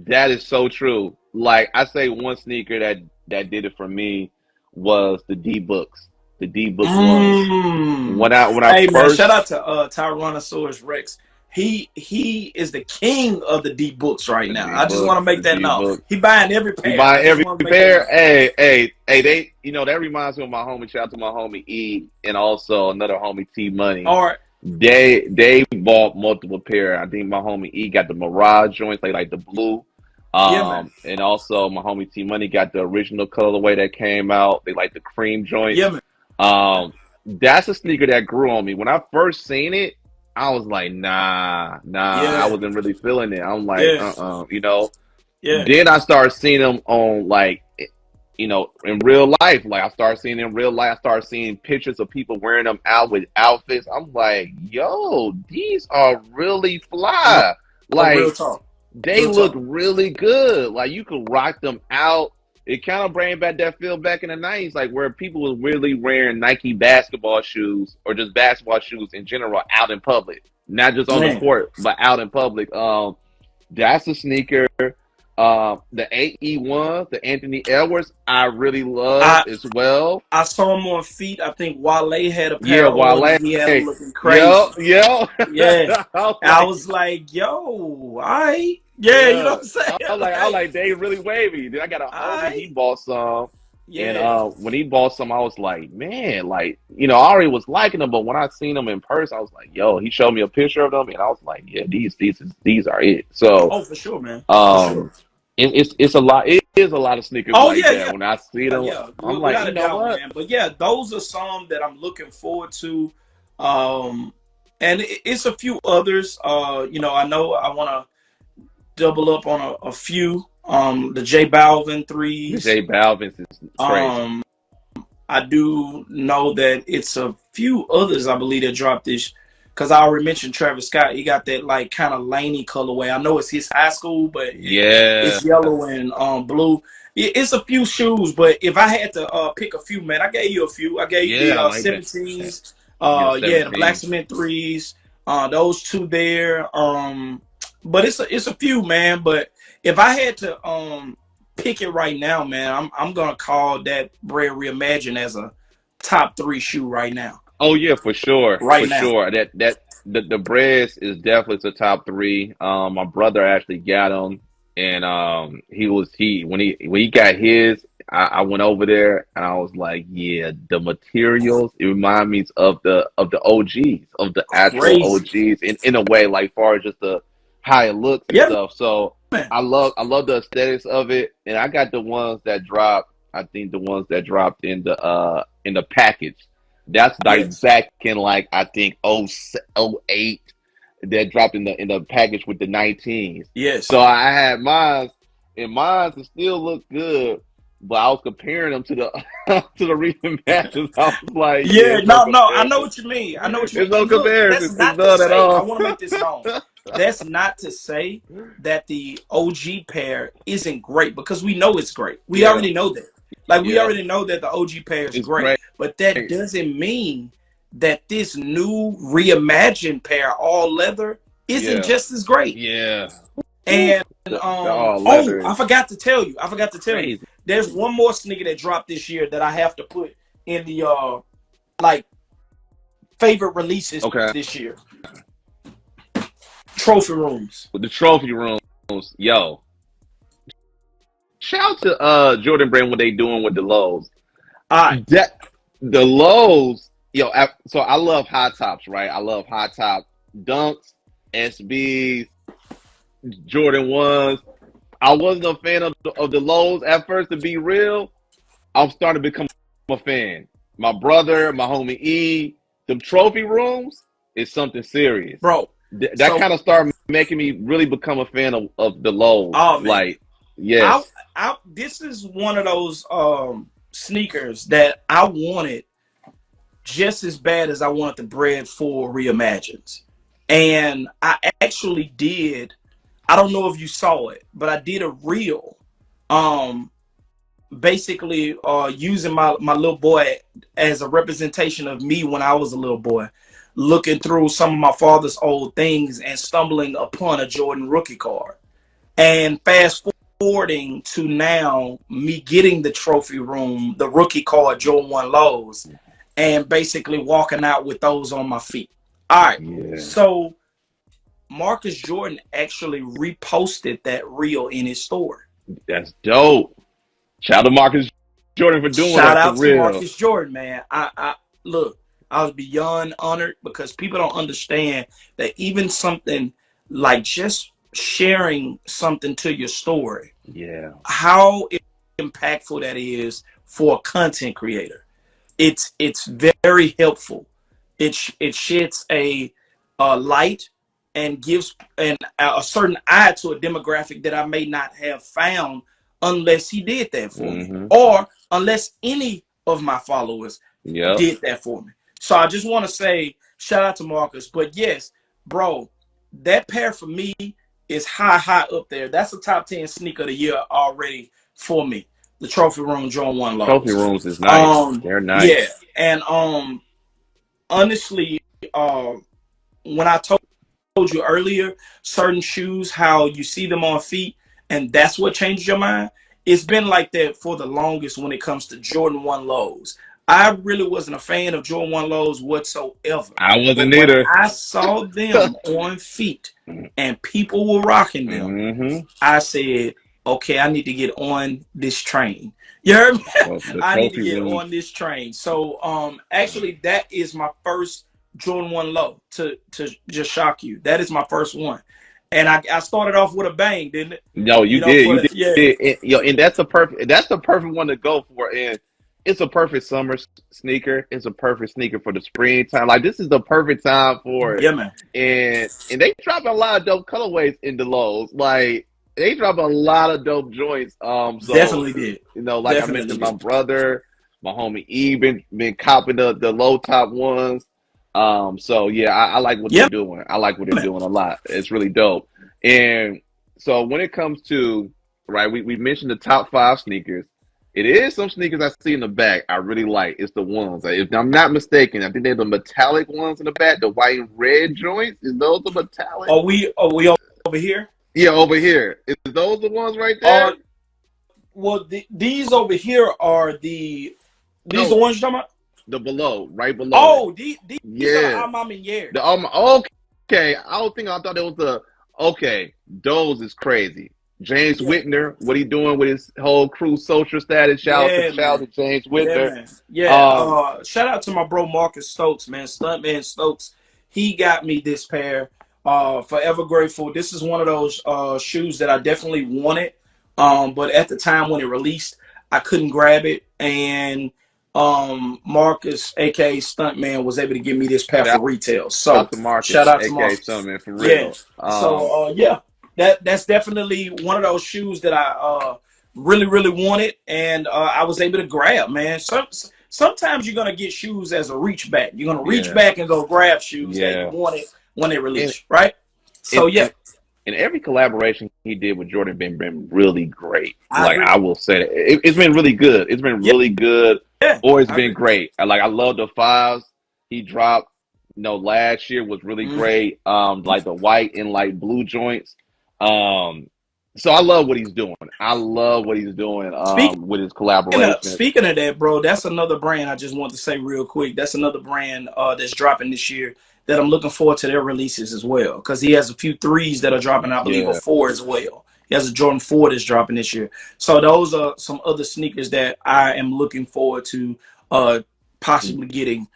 That is so true. Like, I say one sneaker that did it for me was the D-Books. The D-Books ones. When I first shout out to Tyrannosaurus Rex. He is the king of the D-Books right now. I just want to make that known. He buying every pair. Hey, they, that reminds me of my homie. Shout out to my homie E, and also another homie T Money. All right. They bought multiple pair. I think my homie E got the Mirage joints, like the blue. And also my homie T Money got the original colorway that came out. They like the cream joint. Yeah, man. That's a sneaker that grew on me. When I first seen it, I was like, nah. I wasn't really feeling it. I'm like, Yeah. Then I started seeing them on in real life. Like, I started seeing in real life. I started seeing pictures of people wearing them out with outfits. I'm like, yo, these are really fly. Like, real talk. They look really good. Like, you can rock them out. It kind of bring back that feel back in the 90s, like, where people was really wearing Nike basketball shoes or just basketball shoes in general out in public. Not just on the court, but out in public. That's a sneaker. The AE1, the Anthony Edwards, I really love as well. I saw him on feet. I think Wale had a pair on. He had him looking crazy. Yeah. I was like, yo, Yeah, you know Yeah. what I'm saying? I was like, they really wavy. Then I got a homie, he I bought some. And yeah. when he bought some, I was like, man, like, I already was liking them, but when I seen them in person, I was like, yo, he showed me a picture of them, and I was like, yeah, these are it. So, Oh, for sure, man. For um, sure. it's a lot. It is a lot of sneakers Oh like yeah, that. yeah. When I see them, Yeah, I'm like, without you a know doubt, what? man. But yeah, those are some that I'm looking forward to. Um, and it's a few others. I know I want to double up on a few. The J Balvin The threes. J Balvin's is crazy. Um, I do know that it's a few others I believe that dropped this. Because I already mentioned Travis Scott. He got that like kind of laney colorway. I know it's his high school, but Yeah, it's yellow and blue. It's a few shoes, but if I had to pick a few, man, I gave you a few. I gave you yeah, I the like that. 17s, Yeah, yeah, the Black 17. Cement threes, those two there. But it's a few, man. But if I had to pick it right now, man, I'm gonna call that Bred Reimagine as a top 3 shoe right now. Oh yeah, for sure, Right for now. sure. The Breads is definitely the top three. My brother actually got them, and when he got his, I went over there and I was like, yeah, the materials it reminds me of the OGs, of the actual Crazy. OGs in a way, like far as just the how it looks and Yeah, stuff. So man. I love the aesthetics of it, and I got the ones that dropped. I think the ones that dropped in the package. That's like Yes. back in like I think '08 that dropped in the package with the 19s. Yes. So I had mine, and mine still look good, but I was comparing them to the to the recent matches. I was like, yeah, Yeah, it's no no, I know comparison. what you mean. I know what you mean. It's no And look, comparison. that's It's not to none at say, I all. want to make this known. That's not to say that the OG pair isn't great because we know it's great. We Yeah, already know that. Like, we yeah, already know that the OG pair is it's great. great. But that doesn't mean that this new reimagined pair, all leather, isn't Yeah, just as great. yeah. And The all oh, leather I is forgot to tell you. I forgot to tell you. crazy. There's one more sneaker that dropped this year that I have to put in the like favorite releases Okay, this year. Trophy rooms. with the trophy rooms, yo. Shout out to Jordan Brand what they doing with the lows. All right. That the lows, so I love high tops, right? I love high top dunks, SBs, Jordan ones. I wasn't a fan of the lows at first, to be real. I'm starting to become a fan. My brother, my homie E, the trophy rooms is something serious. Bro. That kind of started making me really become a fan of the lows. Oh man. Like, yes. This is one of those sneakers that I wanted just as bad as I wanted the Bred 4 Reimagines. And I actually did, I don't know if you saw it, but I did a reel basically using my little boy as a representation of me when I was a little boy, looking through some of my father's old things and stumbling upon a Jordan rookie card. And fast forwarding to now, me getting the trophy room, the rookie card Jordan 1 lows, and basically walking out with those on my feet. All right. Yeah. So Marcus Jordan actually reposted that reel in his store. That's dope. Shout out to Marcus Jordan for doing Shout that out for to real. Marcus Jordan, man. I look, I was beyond honored because people don't understand that even something like just sharing something to your story, Yeah. how impactful that is for a content creator. It's very helpful. It sheds a light and gives a certain eye to a demographic that I may not have found unless he did that for me, or unless any of my followers did that for me. So I just want to say shout out to Marcus. But yes, bro, that pair for me is high up there. That's a top 10 sneaker of the year already for me. The Trophy Room Jordan 1 lows. Trophy rooms is nice. They're nice. Yeah, and honestly, when I told you earlier, certain shoes, how you see them on feet, and that's what changes your mind. It's been like that for the longest when it comes to Jordan 1 lows. I really wasn't a fan of Jordan 1 lows whatsoever. I wasn't But when either. I saw them on feet and people were rocking them, I said, okay, I need to get on this train. You heard me? I need to get on this train. So actually that is my first Jordan 1 low, to just shock you. That is my first one. And I started off with a bang, didn't it? No, you did. You did. And that's the perfect one to go for. And it's a perfect summer sneaker. It's a perfect sneaker for the springtime. Like, this is the perfect time for it. Yeah, man. And they drop a lot of dope colorways in the lows. Like, they drop a lot of dope joints. So, definitely did. You know, like definitely I mentioned, my brother, my homie E been copping the low top ones. So yeah, I like what they're doing. I like what they're doing a lot. It's really dope. And so when it comes to, right, we mentioned the top 5 sneakers. It is some sneakers I see in the back I really like. It's the ones, if I'm not mistaken, I think they're the metallic ones in the back, the white and red joints. Is those the metallic? Are we over here? Yeah, over here. Is those the ones right there? Well, these over here are the ones you're talking about? The below, right below. Oh, these are Mom and Yer. Okay. I thought it was those is crazy. James Whitner, what he doing with his whole Crew social status? Shout out to James Whitner. Shout out to my bro Marcus Stokes, man. Stuntman Stokes. He got me this pair. Forever grateful. This is one of those shoes that I definitely wanted. But at the time when it released, I couldn't grab it. And Marcus, aka Stuntman, was able to give me this pair for retail. So shout out to Marcus, Stuntman, for real. That's definitely one of those shoes that I really wanted, and I was able to grab, man. Sometimes you're gonna get shoes as a reach back. You're gonna reach back and go grab shoes that you wanted when they release, right? So and every collaboration he did with Jordan been really great. I will say that. It's been really good. It's been really good. Always been great. I love the 5s he dropped. Last year was really great. Like the white and light blue joints. So I love what he's doing. I love what he's doing with his collaboration. Speaking of that, bro, that's another brand I just want to say real quick. That's another brand that's dropping this year that I'm looking forward to their releases as well. Because he has a few 3s that are dropping, I believe, a 4 as well. He has a Jordan 4 that's dropping this year. So those are some other sneakers that I am looking forward to possibly getting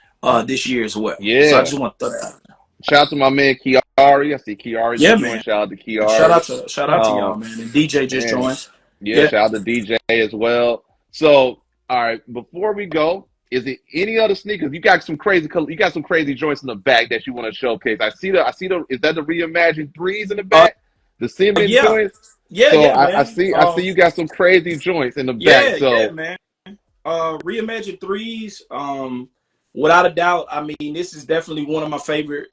this year as well. Yeah. So I just want to throw that out there. Shout out to my man Kiari. I see Kiari. Yeah, man. Shout out to Kiari. Shout out to y'all, man. And DJ just joined. Yeah, shout out to DJ as well. So, all right, before we go, is it any other sneakers? You got some crazy joints in the back that you want to showcase. I see the is that the reimagined 3s in the back? The Simmons joints? I see you got some crazy joints in the back. Yeah, man. Reimagined 3s, without a doubt. I mean, this is definitely one of my favorite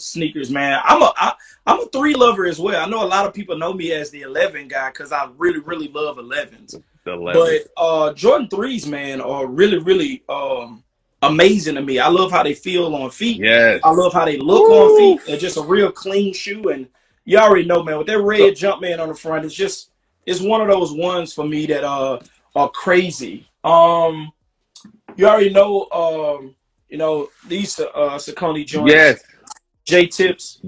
sneakers, man. I'm a 3 lover as well. I know a lot of people know me as the 11 guy because I really love 11s. But Jordan 3s, man, are really amazing to me. I love how they feel on feet. Yes. I love how they look on feet. They're just a real clean shoe, and you already know, man, with that red Jumpman on the front, it's one of those ones for me that are crazy. You already know, these Saucony joints. Yes. J-Tips.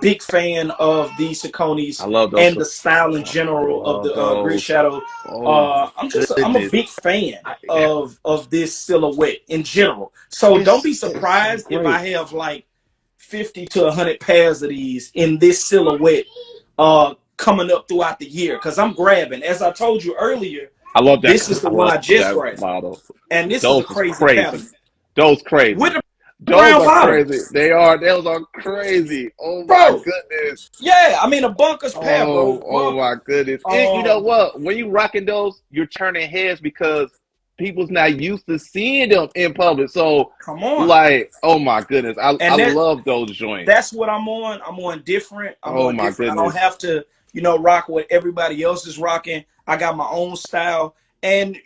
Big fan of these Sauconys. I love those. And the style in general of the Grid Shadow. I'm a big fan of this silhouette in general. So don't be surprised if I have like 50 to 100 pairs of these in this silhouette coming up throughout the year, because I'm grabbing. As I told you earlier, I love that. This is the one I just grabbed. And this is a crazy pattern. Those crazy. With the those are crazy. They are. Those are crazy. Oh my goodness. Yeah, I mean a bunkers pair, bro. Oh my goodness. And you know what? When you rocking those, you're turning heads because people's not used to seeing them in public. So come on, like, oh my goodness, I love those joints. That's what I'm on. I'm on different. Goodness. I don't have to, rock what everybody else is rocking. I got my own style. And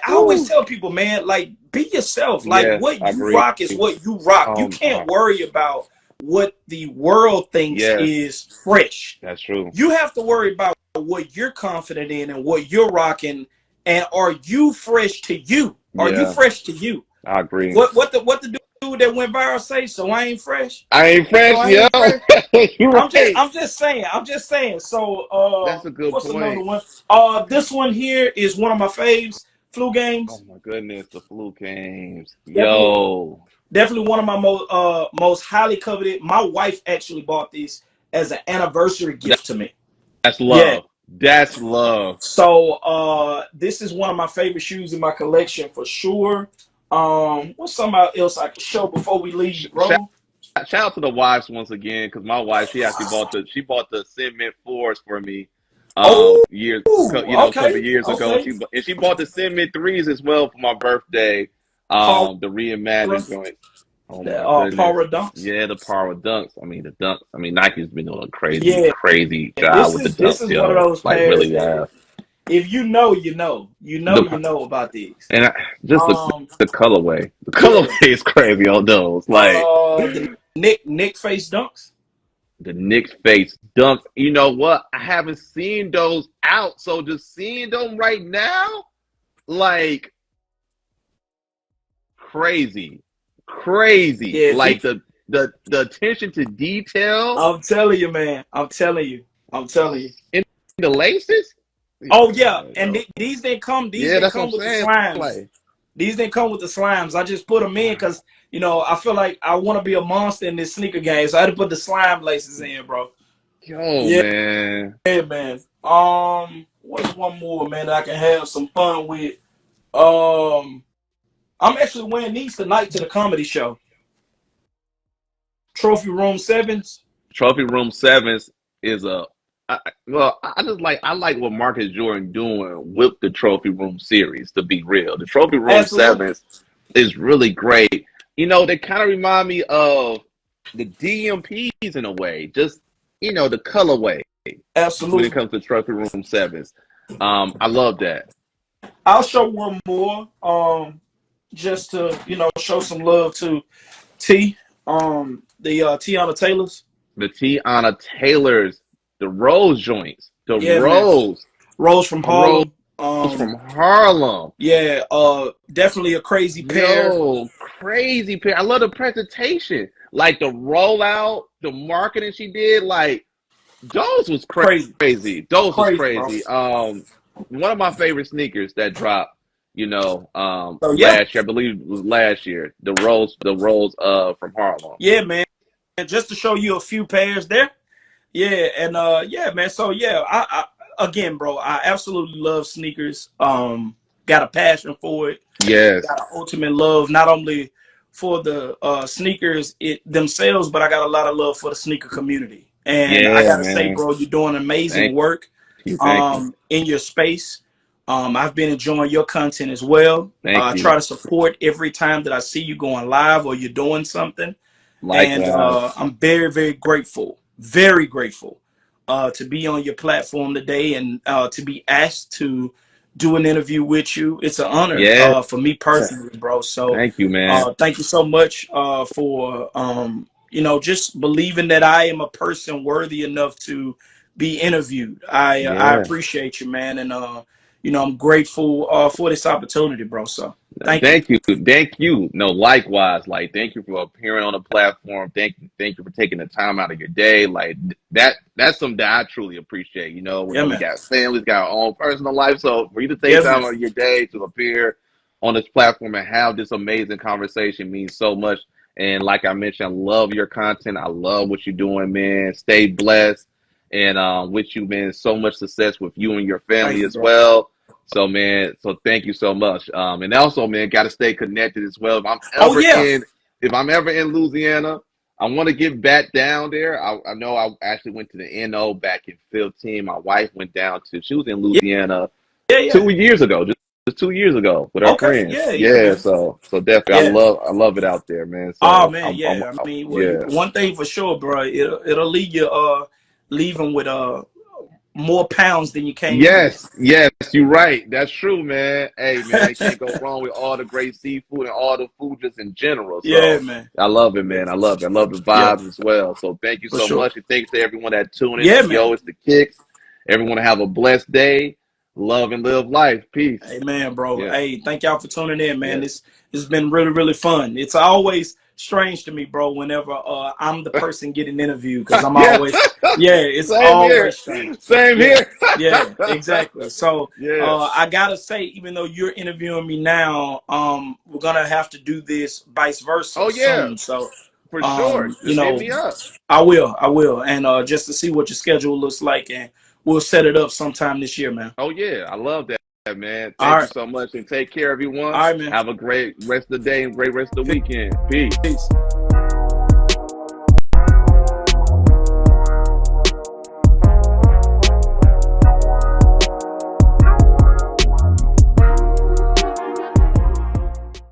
I always tell people, man, like, be yourself. Like, what you rock is what you rock. You can't worry about what the world thinks is fresh. That's true. You have to worry about what you're confident in and what you're rocking And are you fresh to you? Are you fresh to you? I agree. What the dude that went viral say? So I ain't fresh. I ain't fresh, so I ain't fresh. You're right. I'm just saying. So that's a good what's point. another one? This one here is one of my faves. Flu games. Oh my goodness, the flu games. Definitely one of my most highly coveted. My wife actually bought these as an anniversary gift to me. That's love. Yeah. That's love. So this is one of my favorite shoes in my collection for sure. What's something else I can show before we leave, bro? Shout out to the wives once again, because my wife, she actually bought the Cement 4s for me couple years ago. She bought the Cement 3s as well for my birthday. The reimagined joint. Oh my goodness. Power Dunks. Yeah, the Power Dunks. I mean, the Dunks. I mean, Nike's been doing a crazy job with the Dunks. This is one of those pairs. Really, yeah. If you know, you know about these. And the colorway. The colorway is crazy on those. Like the Nick Face Dunks. The Nick Face Dunks. You know what? I haven't seen those out. So just seeing them right now, like crazy. Yeah, like the attention to detail. I'm telling you, man. I'm telling you. In the laces? Oh yeah, and these didn't come. These didn't come with the slimes. Like, these didn't come with the slimes. I just put them in because I feel like I want to be a monster in this sneaker game, so I had to put the slime laces in, bro. Man. Yeah, man. What's one more, man, that I can have some fun with? I'm actually wearing these tonight to the comedy show. Trophy Room 7s. Trophy Room 7s is I like what Marcus Jordan doing with the Trophy Room series, to be real. The Trophy Room 7s is really great. They kind of remind me of the DMPs in a way. Just, the colorway. Absolutely. When it comes to Trophy Room 7s. I love that. I'll show one more. Just to, show some love to the Tiana Taylors. The Tiana Taylors, the Rose joints. Rose from Harlem. From Harlem. Yeah, definitely a crazy pair. Crazy pair. I love the presentation. Like the rollout, the marketing she did, like those was crazy. Those was crazy. One of my favorite sneakers that dropped. Last year, I believe it was last year, the Rose from Harlem. Yeah, man. And just to show you a few pairs there. Yeah, and man. So I again, bro, I absolutely love sneakers. Got a passion for it. Yes. Got an ultimate love, not only for the sneakers themselves, but I got a lot of love for the sneaker community. And I gotta say, bro, you're doing amazing work in your space. I've been enjoying your content as well. I try to support every time that I see you going live or you're doing something. And I'm very, very grateful, to be on your platform today and to be asked to do an interview with you. It's an honor for me personally, bro. So thank you, man. Thank you so much for just believing that I am a person worthy enough to be interviewed. I appreciate you, man, and I'm grateful for this opportunity, bro. So thank you. No, likewise. Like, thank you for appearing on the platform. Thank you for taking the time out of your day. Like that's something that I truly appreciate. We got families, got our own personal life. So for you to take time out of your day to appear on this platform and have this amazing conversation means so much. And like I mentioned, I love your content. I love what you're doing, man. Stay blessed. And with you, man, so much success with you and your family as well. So, man, thank you so much. And also, man, got to stay connected as well. If I'm ever in Louisiana, I want to get back down there. I know I actually went to the NO back in 2015. My wife went down she was in Louisiana 2 years ago, just 2 years ago with her friends. So definitely, I love it out there, man. So, one thing for sure, bro, it'll leave you leaving with more pounds than you came. Yes, you're right. That's true, man. Hey, man, you can't go wrong with all the great seafood and all the food just in general. So, man. I love it, man. I love it. I love the vibes as well. So thank you so much. And thanks to everyone that tuned in. Yo, it's the Kicks. Everyone have a blessed day. love and live life. Peace. Amen, bro. Yeah. Hey, thank y'all for tuning in, man. Yeah. It's been really, really fun. It's always strange to me, bro, whenever I'm the person getting interviewed, because I'm always it's Same always here. strange. Same here. Yeah, exactly. So Yeah. I gotta say, even though you're interviewing me now, we're gonna have to do this vice versa soon. So for sure. Just you know, hit me up. I will, and just to see what your schedule looks like, and we'll set it up sometime this year, man. Oh yeah, I love that, man. All Thank you right. so much, and take care, everyone. All right, man. Have a great rest of the day and great rest of the weekend. Peace. Peace.